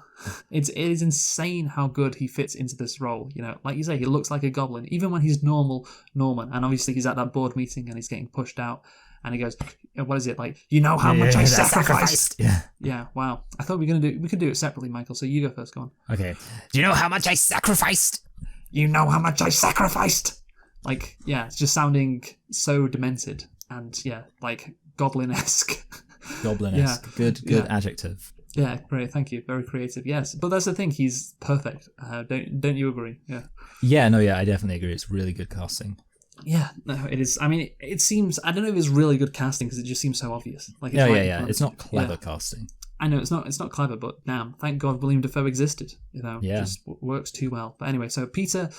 It is insane how good he fits into this role. Like you say, he looks like a goblin, even when he's normal Norman. And obviously he's at that board meeting and he's getting pushed out. and he goes, what is it, like, you know how much I sacrificed? Yeah, wow. I thought we could do it separately, Michael, so you go first, go on. Okay. Do you know how much I sacrificed? You know how much I sacrificed? Like, yeah, it's just sounding so demented, and yeah, like, goblin-esque. Goblin-esque. Yeah. Good adjective. Yeah, great, thank you. Very creative, yes. But that's the thing, he's perfect. Don't you agree? Yeah. Yeah, no, yeah, I definitely agree. It's really good casting. Yeah, no, it is. I mean, it seems, I don't know if it's really good casting because it just seems so obvious. Like, it's It's not clever casting. I know it's not clever, but damn, thank God William Dafoe existed. Just works too well. But anyway, so Peter,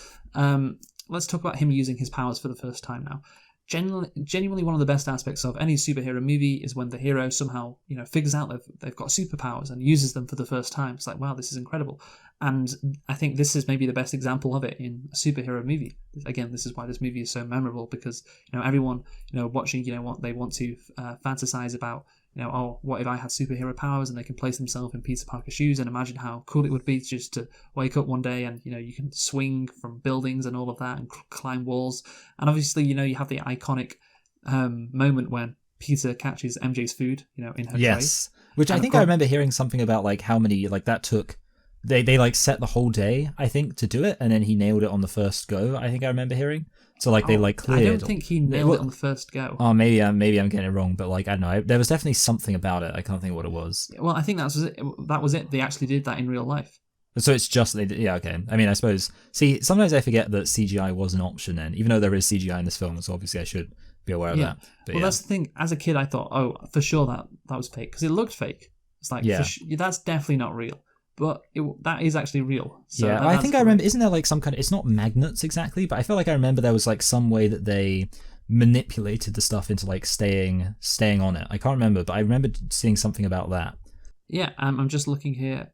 let's talk about him using his powers for the first time now. Genuinely one of the best aspects of any superhero movie is when the hero somehow, figures out they've got superpowers and uses them for the first time. It's like, wow, this is incredible. And I think this is maybe the best example of it in a superhero movie. Again, this is why this movie is so memorable, because everyone watching what they want to fantasize about. Oh, what if I had superhero powers, and they can place themselves in Peter Parker's shoes and imagine how cool it would be just to wake up one day and, you can swing from buildings and all of that and climb walls. And obviously, you have the iconic moment when Peter catches MJ's food, in her tray. Yes, which I think I remember hearing something about, like, how many, like, that took. They like set the whole day, I think, to do it, and then he nailed it on the first go. I think I remember hearing. So like they like cleared. I don't think he nailed it on the first go. Oh, maybe I'm getting it wrong, but like I don't know. There was definitely something about it. I can't think what it was. Well, I think that was it. They actually did that in real life. So it's just yeah, okay. I mean, I suppose. See, sometimes I forget that CGI was an option then, even though there is CGI in this film. So obviously I should be aware of that. But that's the thing. As a kid, I thought, oh, for sure that was fake because it looked fake. It's like, that's definitely not real. But that is actually real. So I think I remember, isn't there like some kind of, it's not magnets exactly, but I feel like I remember there was like some way that they manipulated the stuff into like staying on it. I can't remember, but I remember seeing something about that. Yeah, I'm just looking here.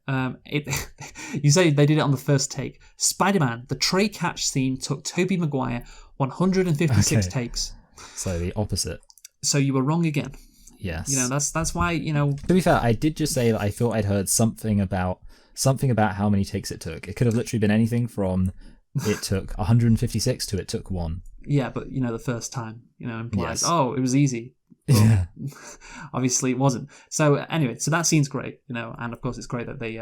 You say they did it on the first take. Spider-Man, the tray catch scene took Tobey Maguire 156 takes. So the opposite. So you were wrong again. Yes. That's why, To be fair, I did just say that I thought I'd heard something about how many takes it took. It could have literally been anything from it took 156 to it took 1. Yeah, but the first time, implies, it was easy. Well, obviously it wasn't. So anyway, so that scene's great, and of course it's great that they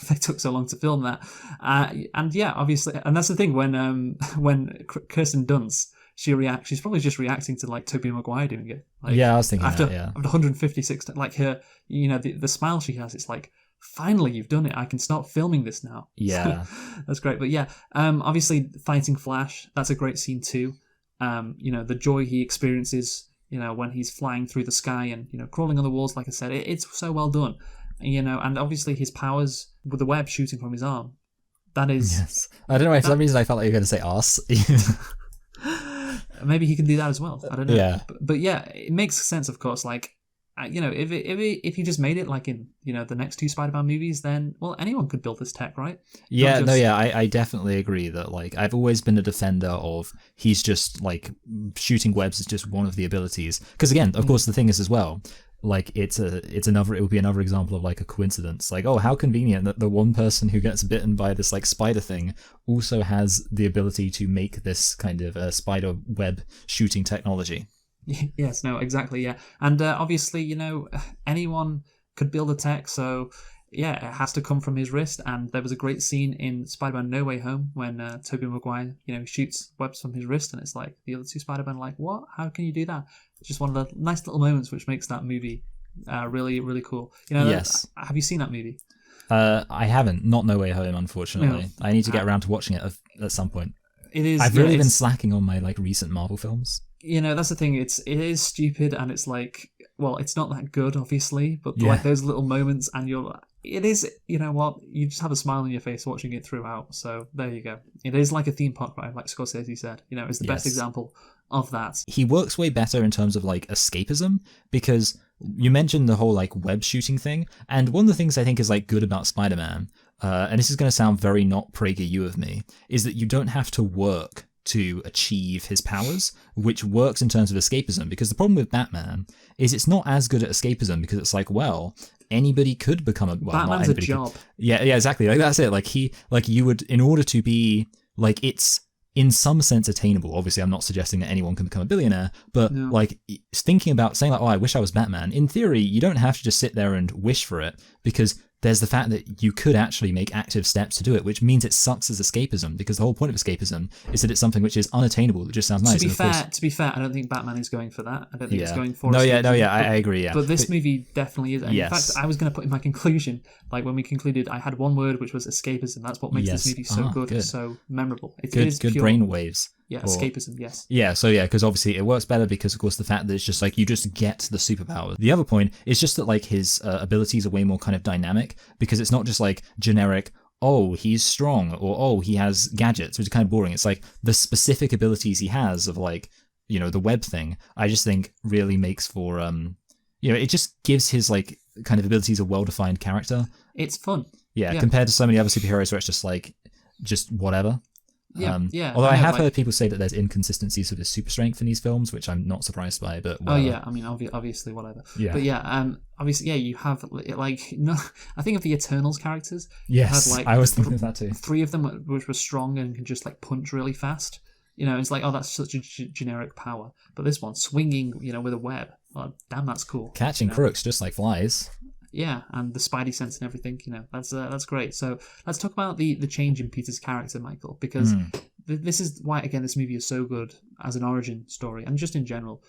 they took so long to film that. And yeah, obviously, and that's the thing when Kirsten Dunst, she's probably just reacting to like Tobey Maguire doing it. Like, I was thinking after 156, like her, the smile she has. It's like, finally, you've done it. I can start filming this now. Yeah, so, that's great. But yeah, obviously fighting Flash, that's a great scene too. The joy he experiences, when he's flying through the sky and crawling on the walls. Like I said, it's so well done. And obviously his powers with the web shooting from his arm. That is. Yes. I don't know. For some reason, I felt like you were going to say arse. Maybe he can do that as well. I don't know. Yeah. But yeah, it makes sense, of course. Like, if you just made it like in the next 2 Spider-Man movies, then anyone could build this tech, right? Yeah, I definitely agree that like I've always been a defender of he's just like shooting webs is just one of the abilities. Because again, of course, the thing is as well. Like it would be another example of like a coincidence. Like, oh, how convenient that the one person who gets bitten by this like spider thing also has the ability to make this kind of spider web shooting technology. Yes, no, exactly, yeah. And obviously, anyone could build a tech, so yeah, it has to come from his wrist. And there was a great scene in Spider-Man No Way Home when Tobey Maguire, shoots webs from his wrist, and it's like the other 2 Spider-Man like, what? How can you do that? It's just one of the nice little moments which makes that movie really, really cool. Yes. Have you seen that movie? I haven't. Not No Way Home, unfortunately. No. I need to get around to watching it at some point. It is. I've really been slacking on my like recent Marvel films. That's the thing. It is stupid, and it's like, well, it's not that good, obviously, but like those little moments, and it is, you just have a smile on your face watching it throughout. So there you go. It is like a theme park ride, like Scorsese said. It's the best example of that. He works way better in terms of like escapism, because you mentioned the whole like web shooting thing, and one of the things I think is like good about Spider-Man, and this is going to sound very not PragerU of me, is that you don't have to work to achieve his powers, which works in terms of escapism, because the problem with Batman is it's not as good at escapism, because it's like, well, anybody could become Batman's a job. Yeah, exactly. Like that's it. Like you would, in order to be like, it's in some sense attainable. Obviously, I'm not suggesting that anyone can become a billionaire, but No. like thinking about saying like, oh, I wish I was Batman. In theory, you don't have to just sit there and wish for it, because there's the fact that you could actually make active steps to do it, which means it sucks as escapism, because the whole point of escapism is that it's something which is unattainable. It just sounds nice. To be fair, I don't think Batman is going for that. I don't think it's going for escapism. I agree. Yeah, but this movie definitely is. And yes. In fact, I was going to put in my conclusion, like when we concluded, I had one word, which was escapism. That's what makes this movie so good, so memorable. It is good pure brain waves. Yeah, escapism, yes. Yeah, because obviously it works better because, of course, the fact that it's just like you just get the superpower. The other point is just that like his abilities are way more kind of dynamic, because it's not just like generic, oh, he's strong, or oh, he has gadgets, which is kind of boring. It's like the specific abilities he has of like, you know, the web thing, I just think really makes for, you know, it just gives his like kind of abilities a well-defined character. It's fun. Yeah, compared to so many other superheroes where it's just like, just whatever. Although I have heard people say that there's inconsistencies with his super strength in these films, which I'm not surprised by. But whatever. Oh yeah, I mean obviously whatever. Yeah. But yeah, obviously you have like no. I think of the Eternals characters. Yes, had, like, I was thinking of that too. 3 of them which were strong and can just like punch really fast. You know, it's like, oh, that's such a generic power. But this one, swinging, you know, with a web. Oh, damn, that's cool. Catching crooks just like flies. Yeah, and the Spidey sense and everything, you know, that's great. So let's talk about the change in Peter's character, Michael, because this is why, again, this movie is so good as an origin story, and just in general.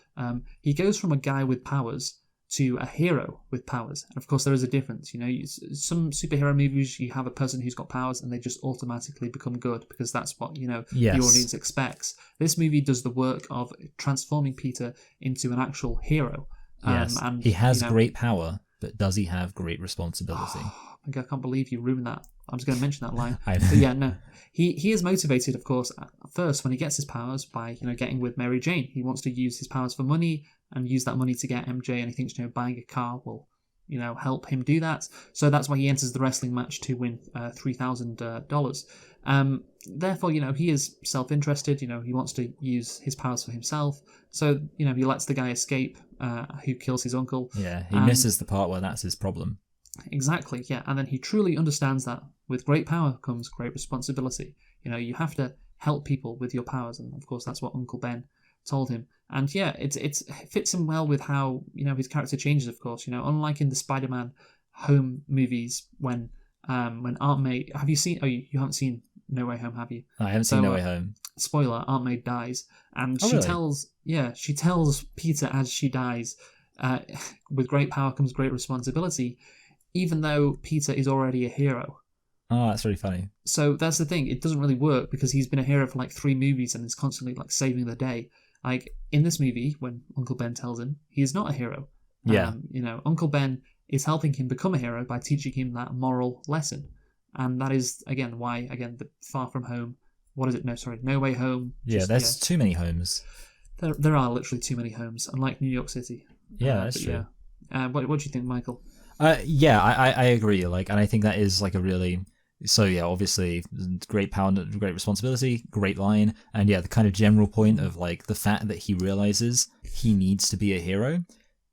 He goes from a guy with powers to a hero with powers. And of course, there is a difference. You know, some superhero movies, you have a person who's got powers and they just automatically become good because that's what, you know, the audience expects. This movie does the work of transforming Peter into an actual hero. Yes, and he has great power, but does he have great responsibility? I can't believe you ruined that. I was going to mention that line. But yeah, no. He is motivated, of course, at first when he gets his powers by, you know, getting with Mary Jane. He wants to use his powers for money and use that money to get MJ, and he thinks, you know, buying a car will, you know, help him do that. So that's why he enters the wrestling match to win $3,000. Therefore, you know, he is self-interested. You know, he wants to use his powers for himself. So, you know, he lets the guy escape who kills his uncle. Yeah, he misses the part where that's his problem. Exactly, yeah. And then he truly understands that with great power comes great responsibility. You know, you have to help people with your powers. And, of course, that's what Uncle Ben told him. And, yeah, it fits him well with how, you know, his character changes, of course. You know, unlike in the Spider-Man home movies when Aunt May... Have you seen... Oh, you haven't seen No Way Home, have you? I haven't seen No Way Home. Spoiler, Aunt May dies. And she tells Peter as she dies, with great power comes great responsibility, even though Peter is already a hero. Oh, that's really funny. So that's the thing. It doesn't really work because he's been a hero for like 3 movies and is constantly like saving the day. Like in this movie, when Uncle Ben tells him, he is not a hero. Yeah. You know, Uncle Ben is helping him become a hero by teaching him that moral lesson. And that is, again, why, the Far From Home... What is it? No Way Home. There's too many homes. There are literally too many homes, unlike New York City. Yeah, that's true. Yeah. What do you think, Michael? I agree. Like, and I think that is like a really... So yeah, obviously, great power, great responsibility, great line, and yeah, the kind of general point of like the fact that he realizes he needs to be a hero,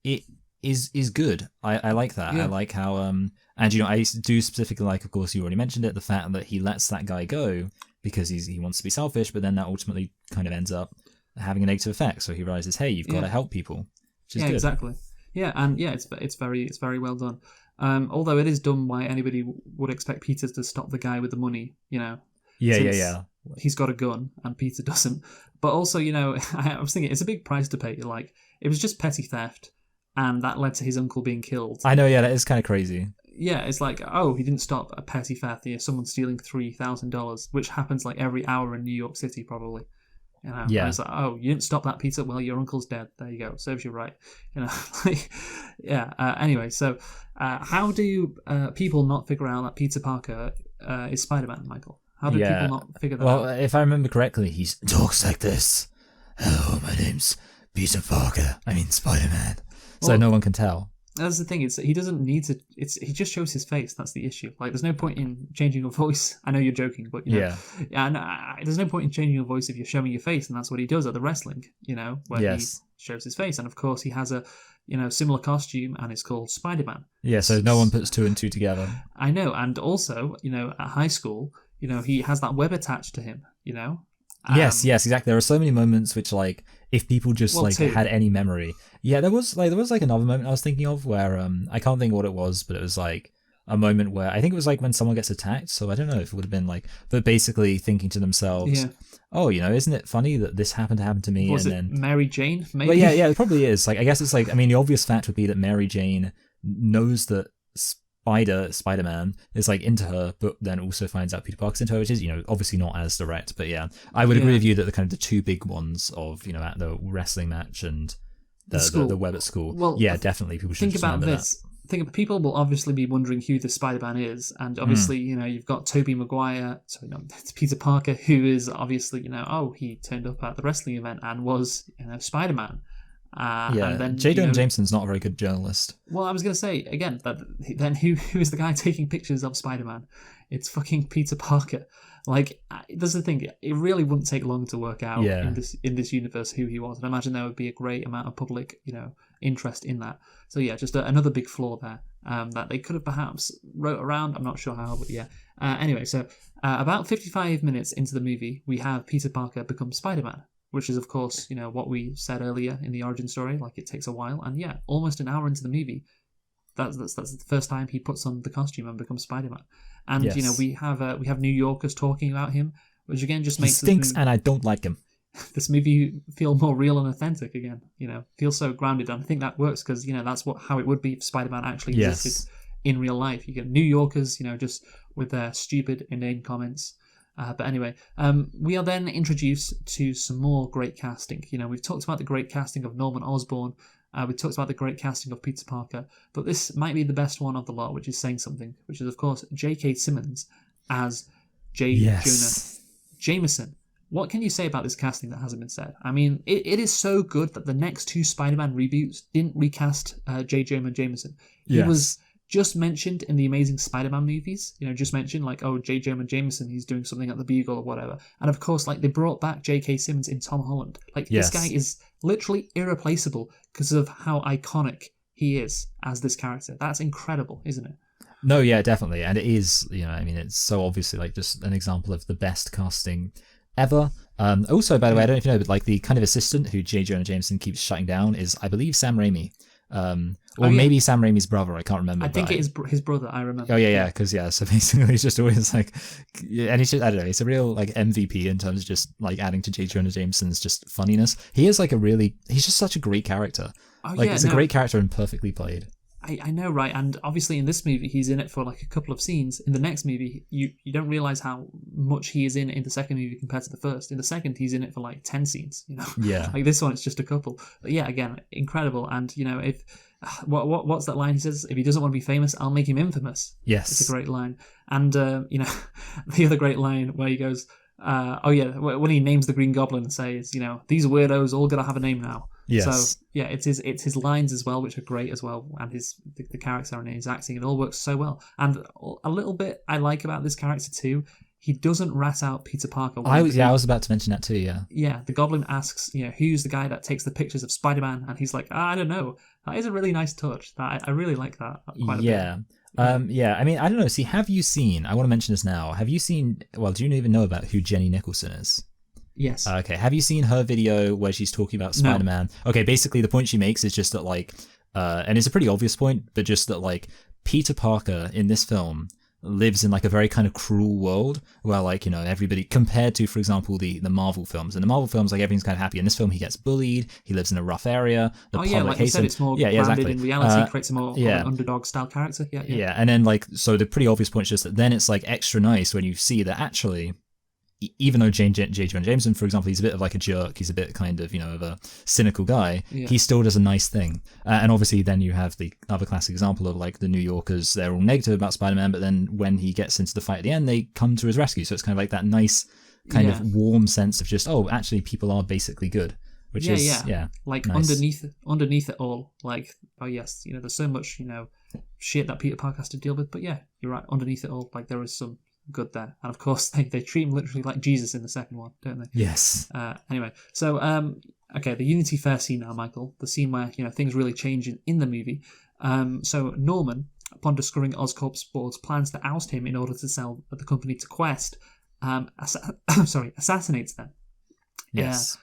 it is good. I like that. Yeah. I like how and you know, I do specifically like, of course, you already mentioned it, the fact that he lets that guy go because he wants to be selfish, but then that ultimately kind of ends up having a negative effect. So he realizes, hey, you've got to help people, which is good. Exactly. Yeah, and yeah, it's very well done. Although it is done why anybody would expect Peter to stop the guy with the money, you know. Yeah. He's got a gun and Peter doesn't. But also, you know, I was thinking it's a big price to pay. Like, it was just petty theft, and that led to his uncle being killed. I know, yeah, that is kind of crazy. Yeah, it's like, oh, he didn't stop a petty theft. Yeah, someone stealing $3,000, which happens like every hour in New York City, probably. You know, yeah. It's like, oh, you didn't stop that, Peter. Well, your uncle's dead. There you go. Serves you right. You know, like, yeah. Anyway, so how do people not figure out that Peter Parker is Spider-Man, Michael? How do people not figure that out? Well, if I remember correctly, he talks like this. Hello, my name's Peter Parker. I mean, Spider-Man. So no one can tell. That's the thing. He doesn't need to. He just shows his face. That's the issue. Like, there's no point in changing your voice. I know you're joking, but you know, there's no point in changing your voice if you're showing your face, and that's what he does at the wrestling. You know, where he shows his face, and of course he has a similar costume, and it's called Spider-Man. Yeah, so no one puts 2 and 2 together. I know, and also, you know, at high school, you know, he has that web attached to him. You know, Yes, exactly. There are so many moments which, like, if people just had any memory, there was another moment I was thinking of where I can't think of what it was, but it was like a moment where I think it was like when someone gets attacked. So I don't know if it would have been like, but basically thinking to themselves, oh, isn't it funny that this happened to happen to me? Was and it then Mary Jane? Maybe. Well, yeah, it probably is. Like, I guess it's like, I mean, the obvious fact would be that Mary Jane knows that Spider-Man is like into her, but then also finds out Peter Parker's into her, which is, obviously not as direct, but yeah, I would agree with you that the kind of the two big ones of, at the wrestling match and the web at school. Well, yeah, definitely people should think about this. People will obviously be wondering who the Spider-Man is, and obviously, you've got Tobey Maguire, it's Peter Parker, who is obviously, he turned up at the wrestling event and was, Spider-Man. And then, Jade Jameson's not a very good journalist. Well, I was going to say, again, that then who is the guy taking pictures of Spider-Man? It's fucking Peter Parker. Like, that's the thing, it really wouldn't take long to work out in this universe who he was. And I imagine there would be a great amount of public, interest in that. So yeah, just another big flaw there that they could have perhaps wrote around. I'm not sure how, but yeah. Anyway, so about 55 minutes into the movie, we have Peter Parker become Spider-Man, which is, of course, what we said earlier in the origin story. Like, it takes a while, and yeah, almost an hour into the movie, that's the first time he puts on the costume and becomes Spider-Man. And we have New Yorkers talking about him, which again just makes he stinks, and I don't like him. This movie feel more real and authentic again. Feels so grounded, and I think that works because that's how it would be if Spider-Man actually existed in real life. You get New Yorkers, just with their stupid, inane comments. But anyway, we are then introduced to some more great casting. We've talked about the great casting of Norman Osborn. We talked about the great casting of Peter Parker. But this might be the best one of the lot, which is saying something, which is, of course, J.K. Simmons as J. Jonah Jameson. What can you say about this casting that hasn't been said? I mean, it is so good that the next two Spider-Man reboots didn't recast J. Jonah Jameson. He was just mentioned in the Amazing Spider-Man movies, just mentioned like, oh, J. Jonah Jameson, he's doing something at the Bugle or whatever. And of course, like, they brought back J.K. Simmons in Tom Holland. Like, this guy is literally irreplaceable because of how iconic he is as this character. That's incredible, isn't it? No, yeah, definitely. And it is, I mean, it's so obviously like just an example of the best casting ever. Also, by the way, I don't know if you know, but like the kind of assistant who J. Jonah Jameson keeps shutting down is, I believe, Sam Raimi. Maybe Sam Raimi's brother, I can't remember. I think it is his brother, I remember. Oh, yeah, because, so basically he's just always like, and he's just, I don't know, he's a real like MVP in terms of just like adding to J. Jonah Jameson's just funniness. He is like he's just such a great character. It's a great character and perfectly played. I know, right? And obviously in this movie, he's in it for like a couple of scenes. In the next movie, you don't realise how much he is in the second movie compared to the first. In the second, he's in it for like 10 scenes, Yeah. Like this one, it's just a couple. But yeah, again, incredible. And, if... What's that line he says? If he doesn't want to be famous, I'll make him infamous. Yes. It's a great line. And, the other great line where he goes, when he names the Green Goblin and says, these weirdos all gotta have a name now. Yes. So, yeah, it's his lines as well, which are great as well, and the character and his acting, it all works so well. And a little bit I like about this character too, he doesn't rat out Peter Parker. I was about to mention that too, yeah. Yeah, the Goblin asks, who's the guy that takes the pictures of Spider-Man? And he's like, I don't know. That is a really nice touch. I really like that quite a bit. Yeah, I mean, I don't know. See, have you seen, I want to mention this now, do you even know about who Jenny Nicholson is? Yes. Okay, have you seen her video where she's talking about Spider-Man? No. Okay, basically the point she makes is just that like, and it's a pretty obvious point, but just that like, Peter Parker in this film lives in like a very kind of cruel world where like, everybody compared to, for example, the Marvel films. In the Marvel films, like everything's kind of happy. In this film, he gets bullied. He lives in a rough area. Like you said, it's more grounded in reality, creates a more of an underdog style character. Yeah. And then like, so the pretty obvious point is just that then it's like extra nice when you see that actually, even though J. Jonah Jameson, for example, he's a bit of like a jerk, he's a bit kind of, of a cynical guy, he still does a nice thing. And obviously then you have the other classic example of like the New Yorkers, they're all negative about Spider-Man, but then when he gets into the fight at the end, they come to his rescue. So it's kind of like that nice kind of warm sense of just, oh, actually people are basically good. Which is like nice. underneath it all, like, oh yes, there's so much, shit that Peter Parker has to deal with, but yeah, you're right, underneath it all, like there is some good there. And of course they treat him literally like Jesus in the second one, don't they? Yes. Anyway, so okay, the Unity Fair scene now, Michael, the scene where things really change in the movie. So Norman, upon discovering Oscorp's board's plans to oust him in order to sell the company to Quest, assassinates them. Yes.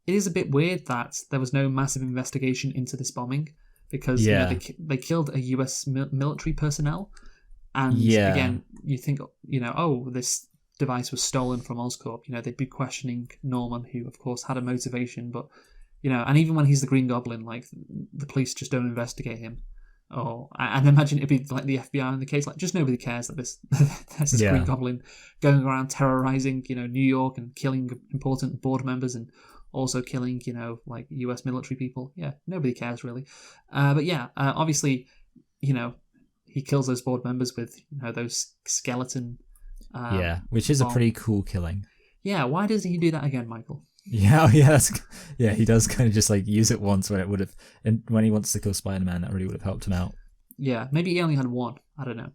It is a bit weird that there was no massive investigation into this bombing because they killed a US military personnel. And again, you think, this device was stolen from Oscorp. They'd be questioning Norman, who, of course, had a motivation. But, and even when he's the Green Goblin, like, the police just don't investigate him. And imagine it'd be like the FBI in the case. Like, just nobody cares that there's this Green Goblin going around terrorizing, New York and killing important board members and also killing, like US military people. Yeah, nobody cares really. Obviously, he kills those board members with, those skeleton. Which is a pretty cool killing. Yeah, why doesn't he do that again, Michael? Yeah, he does kind of just like use it once when it would have, and when he wants to kill Spider-Man, that really would have helped him out. Yeah, maybe he only had one. I don't know.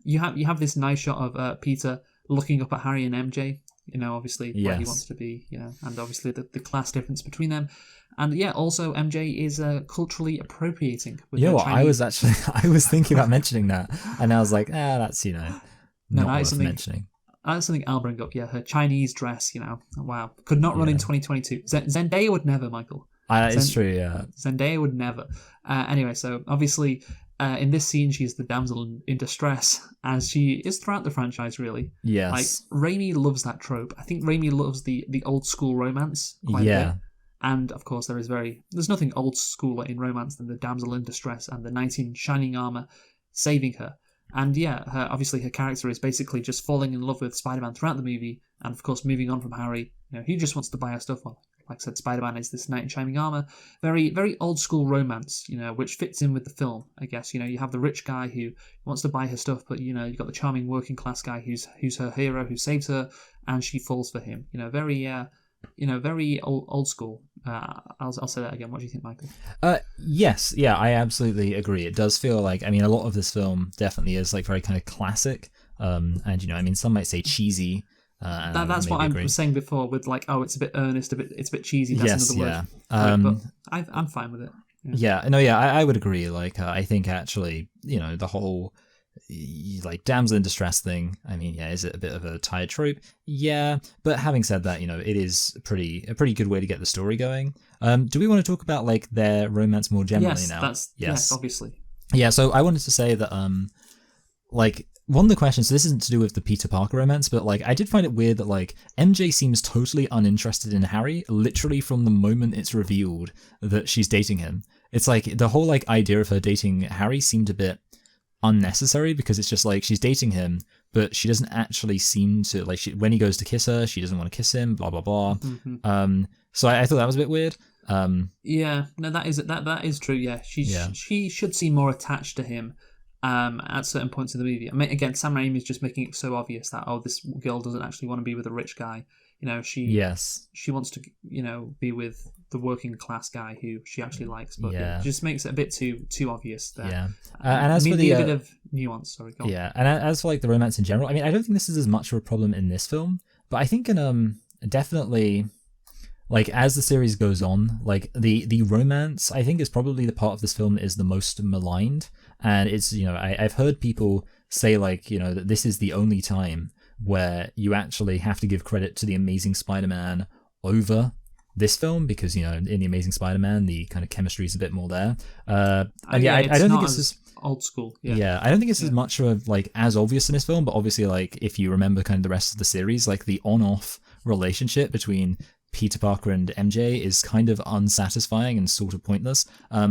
You have this nice shot of Peter looking up at Harry and MJ. Obviously where he wants to be. And obviously the class difference between them. And also MJ is culturally appropriating. With I was thinking about mentioning that, and I was like, that's not worth mentioning. That's something I'll bring up. Yeah, her Chinese dress. Wow, could not run in 2022. Zendaya would never, Michael. It's true. Yeah, Zendaya would never. Anyway, so obviously, in this scene, she's the damsel in distress, as she is throughout the franchise. Really. Yes. Like Raimi loves that trope. I think Raimi loves the old school romance quite a bit. And of course, there's nothing old school in romance than the damsel in distress and the knight in shining armor saving her. And her character is basically just falling in love with Spider-Man throughout the movie, and of course moving on from Harry. He just wants to buy her stuff. Well, like I said, Spider-Man is this knight in shining armor, very very old school romance, which fits in with the film. I guess you have the rich guy who wants to buy her stuff, but you've got the charming working class guy who's her hero, who saves her, and she falls for him. Very old school. I'll say that again. What do you think, Michael? Yes, I absolutely agree. It does feel like, a lot of this film definitely is like very kind of classic. And some might say cheesy. That's what I was saying before with like, it's a bit earnest, it's a bit cheesy. That's another word. But I'm fine with it. I would agree. Like, I think actually, the whole like damsel in distress thing, is it a bit of a tired trope? Yeah, but having said that, it is a pretty good way to get the story going. Do we want to talk about like their romance more generally now? Yes, obviously. Yeah, so I wanted to say that like one of the questions, so this isn't to do with the Peter Parker romance, but like I did find it weird that like MJ seems totally uninterested in Harry literally from the moment it's revealed that she's dating him. It's like the whole like idea of her dating Harry seemed a bit unnecessary, because it's just like she's dating him, but she doesn't actually seem to like, when he goes to kiss her, she doesn't want to kiss him, blah blah blah. So I thought that was a bit weird. That is true. Yeah, she should seem more attached to him at certain points of the movie. Again, Sam Raimi is just making it so obvious that this girl doesn't actually want to be with a rich guy. She wants to be with the working class guy who she actually likes, but it just makes it a bit too obvious there. Yeah, and as for the a bit of nuance, sorry. Go on. Yeah, and as for like the romance in general, I don't think this is as much of a problem in this film, but I think in definitely like as the series goes on, like the romance I think is probably the part of this film that is the most maligned, and it's I've heard people say like that this is the only time where you actually have to give credit to The Amazing Spider-Man over this film, because in The Amazing Spider-Man the kind of chemistry is a bit more there. I don't think it's as old school. I don't think it's as much of like as obvious in this film, but obviously like if you remember kind of the rest of the series, like the on-off relationship between Peter Parker and MJ is kind of unsatisfying and sort of pointless. But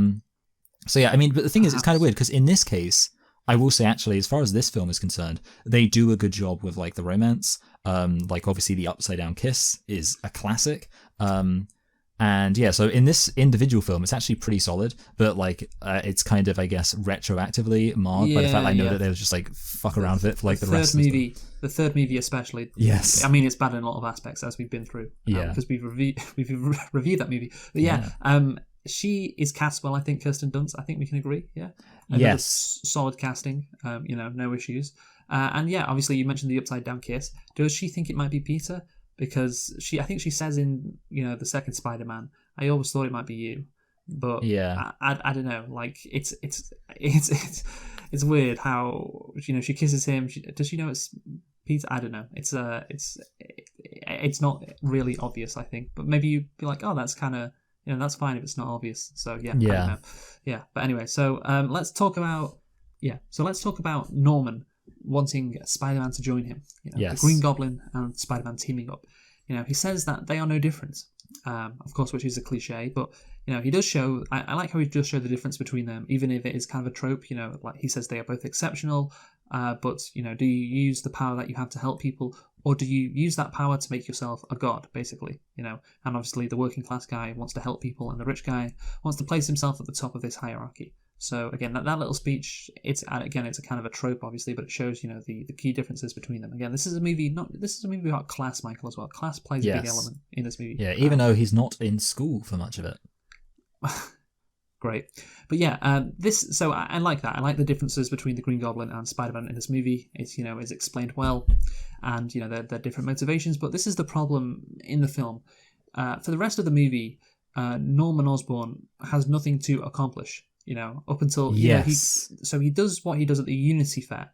the thing is, it's kind of weird because in this case, I will say actually, as far as this film is concerned, they do a good job with like the romance. Like obviously the upside down kiss is a classic. So in this individual film, it's actually pretty solid, but like it's kind of, I guess, retroactively marred by the fact I know that they was just like fuck around with it for like the rest of the third movie especially. Yes. It's bad in a lot of aspects as we've been through. Because we've reviewed that movie. But she is cast well, I think, Kirsten Dunst. I think we can agree, Yes. Solid casting, no issues. Obviously you mentioned the upside down kiss. Does she think it might be Peter? Because I think she says in, the second Spider-Man, I always thought it might be you. But I don't know. Like it's weird how, she kisses him. Does she know it's Peter. I don't know. It's not really obvious, I think. But maybe you'd be like, oh, that's kind of, that's fine if it's not obvious. So yeah, I don't know. Yeah. But anyway, so let's talk about Norman wanting Spider-Man to join him. The Green Goblin and Spider-Man teaming up. He says that they are no different. Of course, which is a cliche, but he does show. I like how he does show the difference between them, even if it is kind of a trope. Like he says they are both exceptional, but do you use the power that you have to help people, or do you use that power to make yourself a god, basically? And obviously the working class guy wants to help people, and the rich guy wants to place himself at the top of this hierarchy. So again, that little speech, it's a kind of a trope, obviously, but it shows the key differences between them. Again, this is a movie about class, Michael, as well. Class plays a big element in this movie. Yeah, even though he's not in school for much of it. Great, but yeah, So I like that. I like the differences between the Green Goblin and Spider-Man in this movie. It's is explained well, and they're different motivations. But this is the problem in the film. For the rest of the movie, Norman Osborn has nothing to accomplish. Up until he does what he does at the Unity Fair,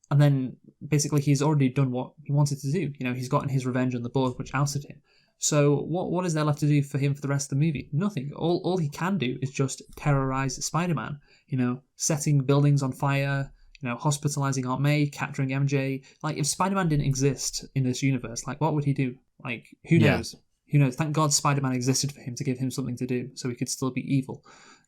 and then basically he's already done what he wanted to do. He's gotten his revenge on the board which ousted him. So what is there left to do for him for the rest of the movie? Nothing. All he can do is just terrorize Spider-Man. Setting buildings on fire. Hospitalizing Aunt May, capturing MJ. Like, if Spider-Man didn't exist in this universe, like, what would he do? Like, who knows? Who knows? Thank God Spider-Man existed for him to give him something to do, so he could still be evil.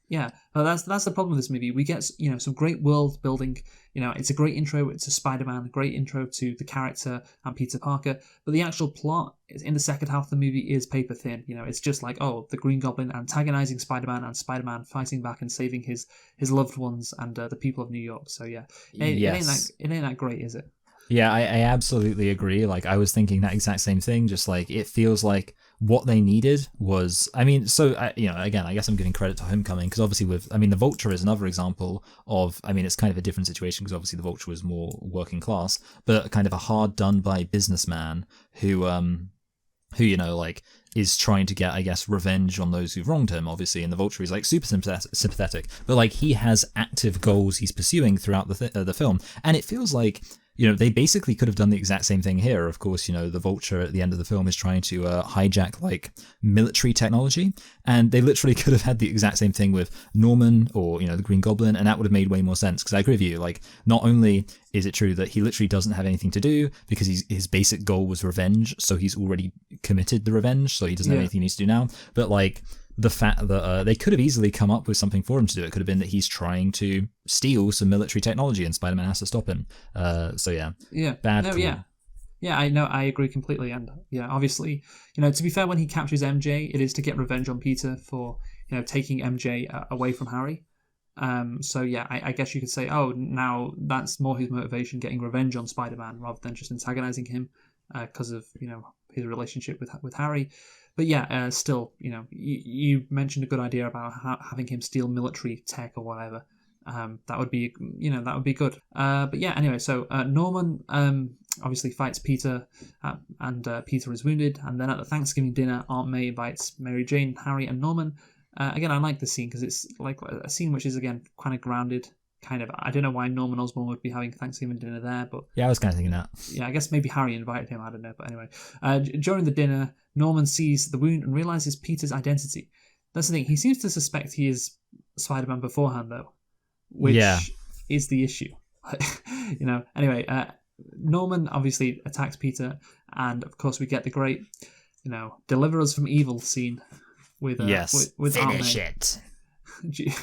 Yeah, that's the problem with this movie. We get some great world building. It's a great intro to Spider-Man, a great intro to the character and Peter Parker. But the actual plot in the second half of the movie is paper thin. It's just like, the Green Goblin antagonizing Spider-Man and Spider-Man fighting back and saving his loved ones and the people of New York. So yeah, it ain't that great, is it? Yeah, I absolutely agree. Like, I was thinking that exact same thing. Just like, it feels like what they needed was, again, I guess I'm giving credit to Homecoming, because obviously the Vulture is another example of, it's kind of a different situation, because obviously the Vulture was more working class, but kind of a hard done by businessman who is trying to get, I guess, revenge on those who've wronged him, obviously, and the Vulture is like super sympathetic, but like he has active goals he's pursuing throughout the film, and it feels like they basically could have done the exact same thing here. Of course, the Vulture at the end of the film is trying to hijack like military technology, and they literally could have had the exact same thing with Norman or the Green Goblin, and that would have made way more sense. Because I agree with you, like, not only is it true that he literally doesn't have anything to do because his basic goal was revenge, so he's already committed the revenge, so he doesn't have anything he needs to do now. But like, the fact that they could have easily come up with something for him to do. It could have been that he's trying to steal some military technology and Spider-Man has to stop him. Bad. No, yeah, I know, I agree completely. And yeah, obviously, to be fair, when he captures MJ, it is to get revenge on Peter for taking MJ away from Harry. So yeah, I guess you could say, now that's more his motivation, getting revenge on Spider-Man rather than just antagonizing him because of his relationship with Harry. But yeah, still, you mentioned a good idea about having him steal military tech or whatever. That would be, that would be good. But yeah, anyway, so Norman obviously fights Peter, and Peter is wounded. And then at the Thanksgiving dinner, Aunt May invites Mary Jane, Harry, and Norman. Again, I like this scene because it's like a scene which is, again, kind of grounded. I don't know why Norman Osborn would be having Thanksgiving dinner there, but yeah, I was kind of thinking that. Yeah, I guess maybe Harry invited him. I don't know, but anyway, during the dinner, Norman sees the wound and realizes Peter's identity. That's the thing; he seems to suspect he is Spider-Man beforehand, though, which is the issue. Anyway, Norman obviously attacks Peter, and of course we get the great, deliver us from evil scene with with finish Aunt May. it.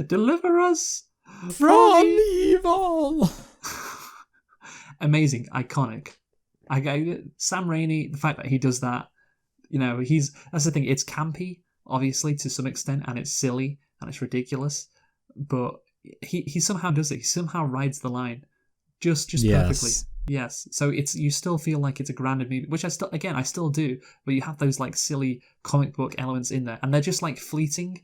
Deliver us from evil. Amazing, iconic. Sam Raimi, the fact that he does that, that's the thing. It's campy, obviously, to some extent, and it's silly and it's ridiculous, but he somehow does it. He somehow rides the line just perfectly. Yes, so you still feel like it's a grounded movie, which I still do, but you have those like silly comic book elements in there, and they're just like fleeting.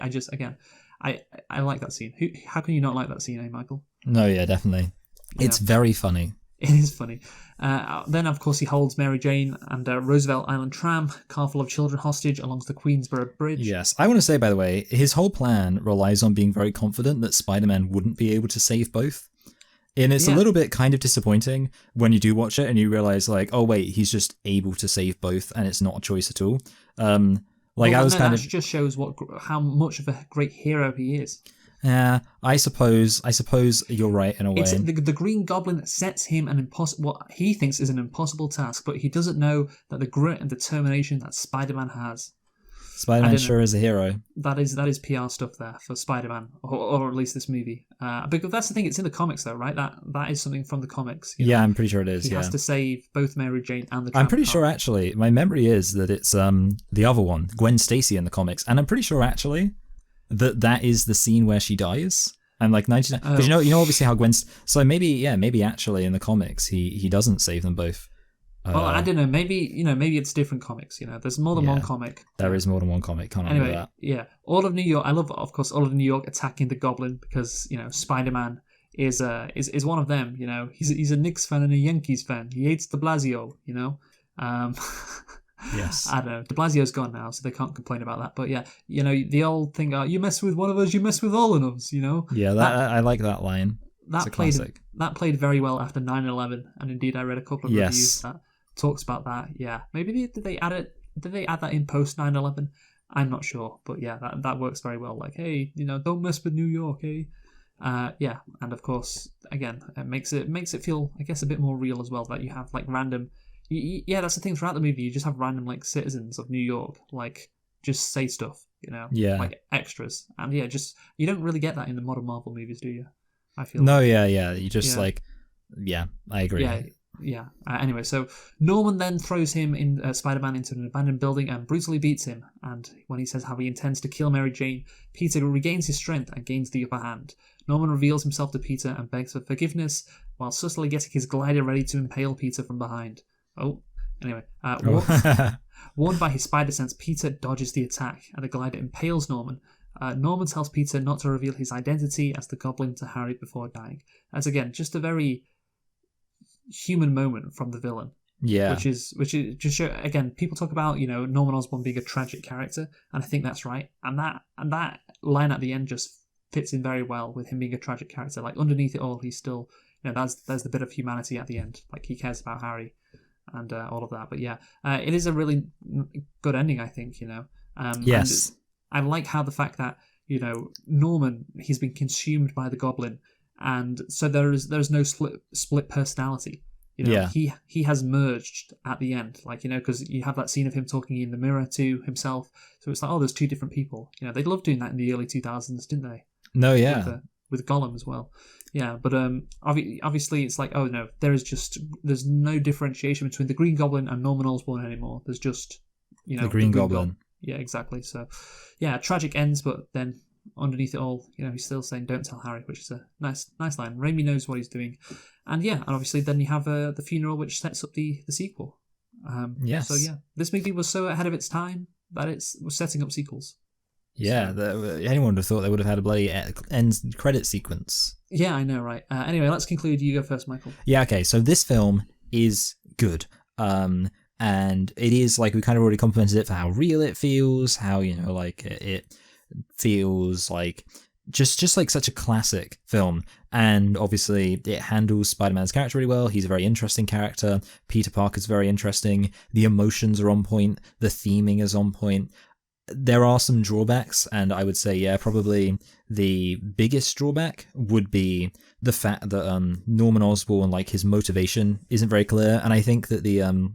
I like that scene. How can you not like that scene, Michael? No, yeah, definitely. It's very funny. It is funny. Then, of course, he holds Mary Jane and Roosevelt Island tram, car full of children hostage along the Queensboro Bridge. Yes. I want to say, by the way, his whole plan relies on being very confident that Spider-Man wouldn't be able to save both. And it's a little bit kind of disappointing when you do watch it and you realize, like, oh wait, he's just able to save both, and it's not a choice at all. That just shows how much of a great hero he is. Yeah, I suppose you're right in a way. It's the Green Goblin sets him what he thinks is an impossible task, but he doesn't know that the grit and determination that Spider-Man has. Spider-Man sure is a hero. That is PR stuff there for Spider-Man, or at least this movie. Because that's the thing, it's in the comics though, right? That is something from the comics. Yeah, I'm pretty sure it is. He has to save both Mary Jane and the I'm pretty sure, actually, my memory is that it's the other one, Gwen Stacy in the comics. And I'm pretty sure, actually, that is the scene where she dies. I'm like 99... Because you know obviously how So maybe actually in the comics he doesn't save them both. Well, I don't know. Maybe it's different comics. There's more than one comic. There is more than one comic. Can't remember that. Yeah, all of New York. I love, of course, all of New York attacking the Goblin because Spider-Man is one of them. He's a Knicks fan and a Yankees fan. He hates De Blasio. Yes. I don't know. De Blasio's gone now, so they can't complain about that. But yeah, the old thing, you mess with one of us, you mess with all of us. Yeah, I like that line. That played very well after 9/11, and indeed I read a couple of reviews that talks about that. Yeah, maybe did they add it? Did they add that in post 9/11? I'm not sure, but yeah, that works very well. Like, hey, don't mess with New York, eh? Yeah, and of course, again, it makes it feel, I guess, a bit more real as well that you have like random. Yeah, that's the thing throughout the movie. You just have random like citizens of New York like just say stuff, yeah, like extras, and yeah, just you don't really get that in the modern Marvel movies, do you? I feel you just I agree. Yeah. Anyway, so Norman then throws him in Spider-Man into an abandoned building and brutally beats him. And when he says how he intends to kill Mary Jane, Peter regains his strength and gains the upper hand. Norman reveals himself to Peter and begs for forgiveness, while subtly getting his glider ready to impale Peter from behind. Warned by his spider sense, Peter dodges the attack, and the glider impales Norman. Norman tells Peter not to reveal his identity as the Goblin to Harry before dying. That's again just a very human moment from the villain. Yeah, which is just show again. People talk about Norman Osborn being a tragic character, and I think that's right. And that line at the end just fits in very well with him being a tragic character. Like underneath it all, he's still there's the bit of humanity at the end. Like he cares about Harry and all of that. But yeah, it is a really good ending, I think. Yes. I like how the fact that Norman, he's been consumed by the Goblin, and so there's no split personality. He has merged at the end, like because you have that scene of him talking in the mirror to himself. So it's like, there's two different people. They loved doing that in the early 2000s, didn't they? No, yeah. With Gollum as well. Yeah, but obviously it's like, there's no differentiation between the Green Goblin and Norman Osborn anymore. There's just the Green Goblin. Yeah, exactly. So, yeah, tragic ends, but then underneath it all, he's still saying, "Don't tell Harry," which is a nice line. Raimi knows what he's doing, and yeah, and obviously then you have the funeral, which sets up the sequel. Yes. So yeah, this movie was so ahead of its time that it was setting up sequels. Yeah, anyone would have thought they would have had a bloody end credit sequence. Yeah, I know, right? Anyway, let's conclude. You go first, Michael. Yeah, okay. So this film is good. And it is, like, we kind of already complimented it for how real it feels, how, it feels like just like such a classic film. And obviously it handles Spider-Man's character really well. He's a very interesting character. Peter Parker's very interesting. The emotions are on point. The theming is on point. There are some drawbacks, and I would say, yeah, probably the biggest drawback would be the fact that Norman Osborn, like, his motivation isn't very clear. And I think that the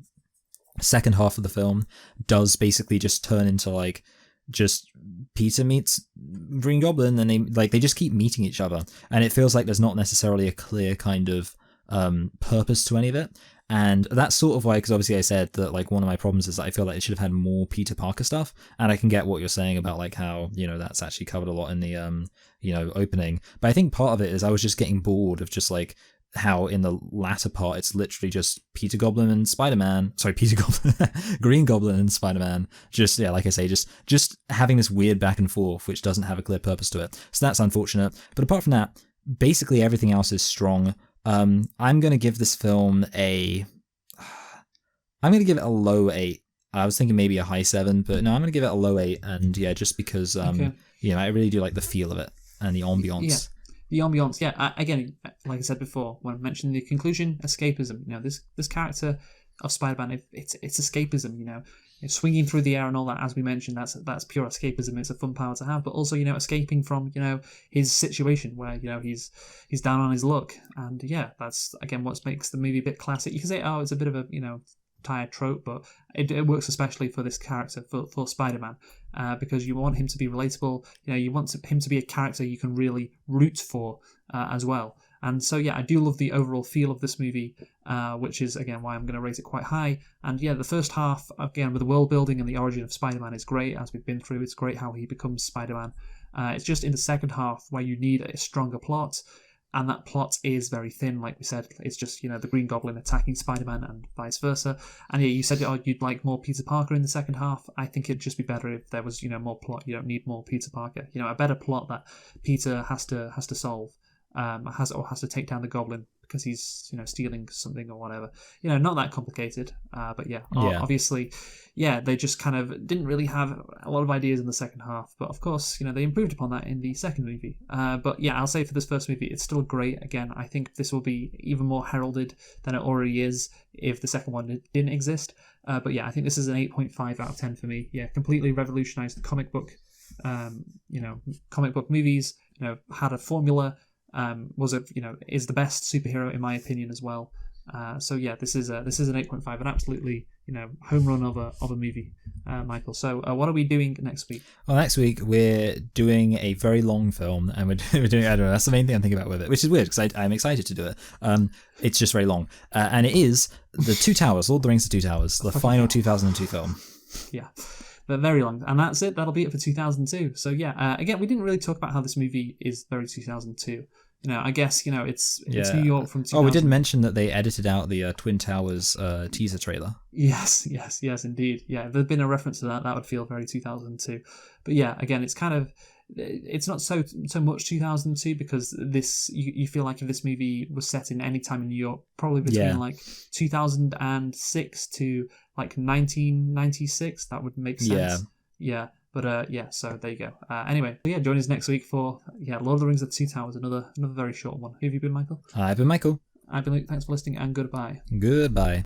second half of the film does basically just turn into like just Peter meets Green Goblin, and they just keep meeting each other, and it feels like there's not necessarily a clear kind of purpose to any of it. And that's sort of why, because obviously I said that like one of my problems is that I feel like it should have had more Peter Parker stuff, and I can get what you're saying about like how that's actually covered a lot in the opening, but I think part of it is I was just getting bored of just like how in the latter part it's literally just Peter Goblin and Spider-Man. Sorry, Peter Goblin, Green Goblin and Spider-Man. Just, yeah, like I say, just having this weird back and forth which doesn't have a clear purpose to it. So that's unfortunate. But apart from that, basically everything else is strong. I'm going to give this film I'm going to give it a low 8. I was thinking maybe a high 7, but no, I'm going to give it a low 8. And yeah, just because, I really do like the feel of it and the ambiance. the ambiance, yeah. Again, like I said before, when I mentioned the conclusion, escapism. This character of Spider-Man, it's escapism. It's swinging through the air and all that. As we mentioned, that's pure escapism. It's a fun power to have, but also escaping from his situation where he's down on his luck, and that's again what makes the movie a bit classic. You can say, oh, it's a bit of a tired trope, but it works especially for this character, for Spider-Man, because you want him to be relatable. You want him to be a character you can really root for as well. And so, I do love the overall feel of this movie, which is, again, why I'm going to rate it quite high. And the first half, again, with the world building and the origin of Spider-Man is great, as we've been through. It's great how he becomes Spider-Man. It's just in the second half where you need a stronger plot, and that plot is very thin, like we said. It's just, the Green Goblin attacking Spider-Man and vice versa. And you said you'd like more Peter Parker in the second half. I think it'd just be better if there was, more plot. You don't need more Peter Parker. A better plot that Peter has to solve. Has to take down the Goblin because he's stealing something or whatever. Not that complicated. But obviously, they just kind of didn't really have a lot of ideas in the second half. But of course, they improved upon that in the second movie. But I'll say for this first movie, it's still great. Again, I think this will be even more heralded than it already is if the second one didn't exist. But I think this is an 8.5 out of 10 for me. Completely revolutionized the comic book. Comic book movies. Had a formula. Is the best superhero in my opinion as well. This is an 8.5, an absolutely home run of a movie, Michael. So what are we doing next week? Well, next week we're doing a very long film, and we're doing, I don't know, that's the main thing I'm thinking about with it, which is weird because I'm excited to do it. It's just very long, and it is the Two Towers, Lord of the Rings: The Two Towers, the final 2002 film. Yeah. But very long, and that's it. That'll be it for 2002. So again, we didn't really talk about how this movie is very 2002. I guess it's New York from 2000. Oh, we didn't mention that they edited out the Twin Towers teaser trailer. Yes, indeed. Yeah, if there'd been a reference to that, that would feel very 2002. But again, it's kind of, it's not so much 2002 because this you feel like if this movie was set in any time in New York, probably between like 2006 to like 1996, that would make sense. Yeah. But so there you go. Anyway, join us next week for Lord of the Rings: The Two Towers, another very short one. Who have you been, Michael? I've been Michael. I've been Luke. Thanks for listening, and goodbye. Goodbye.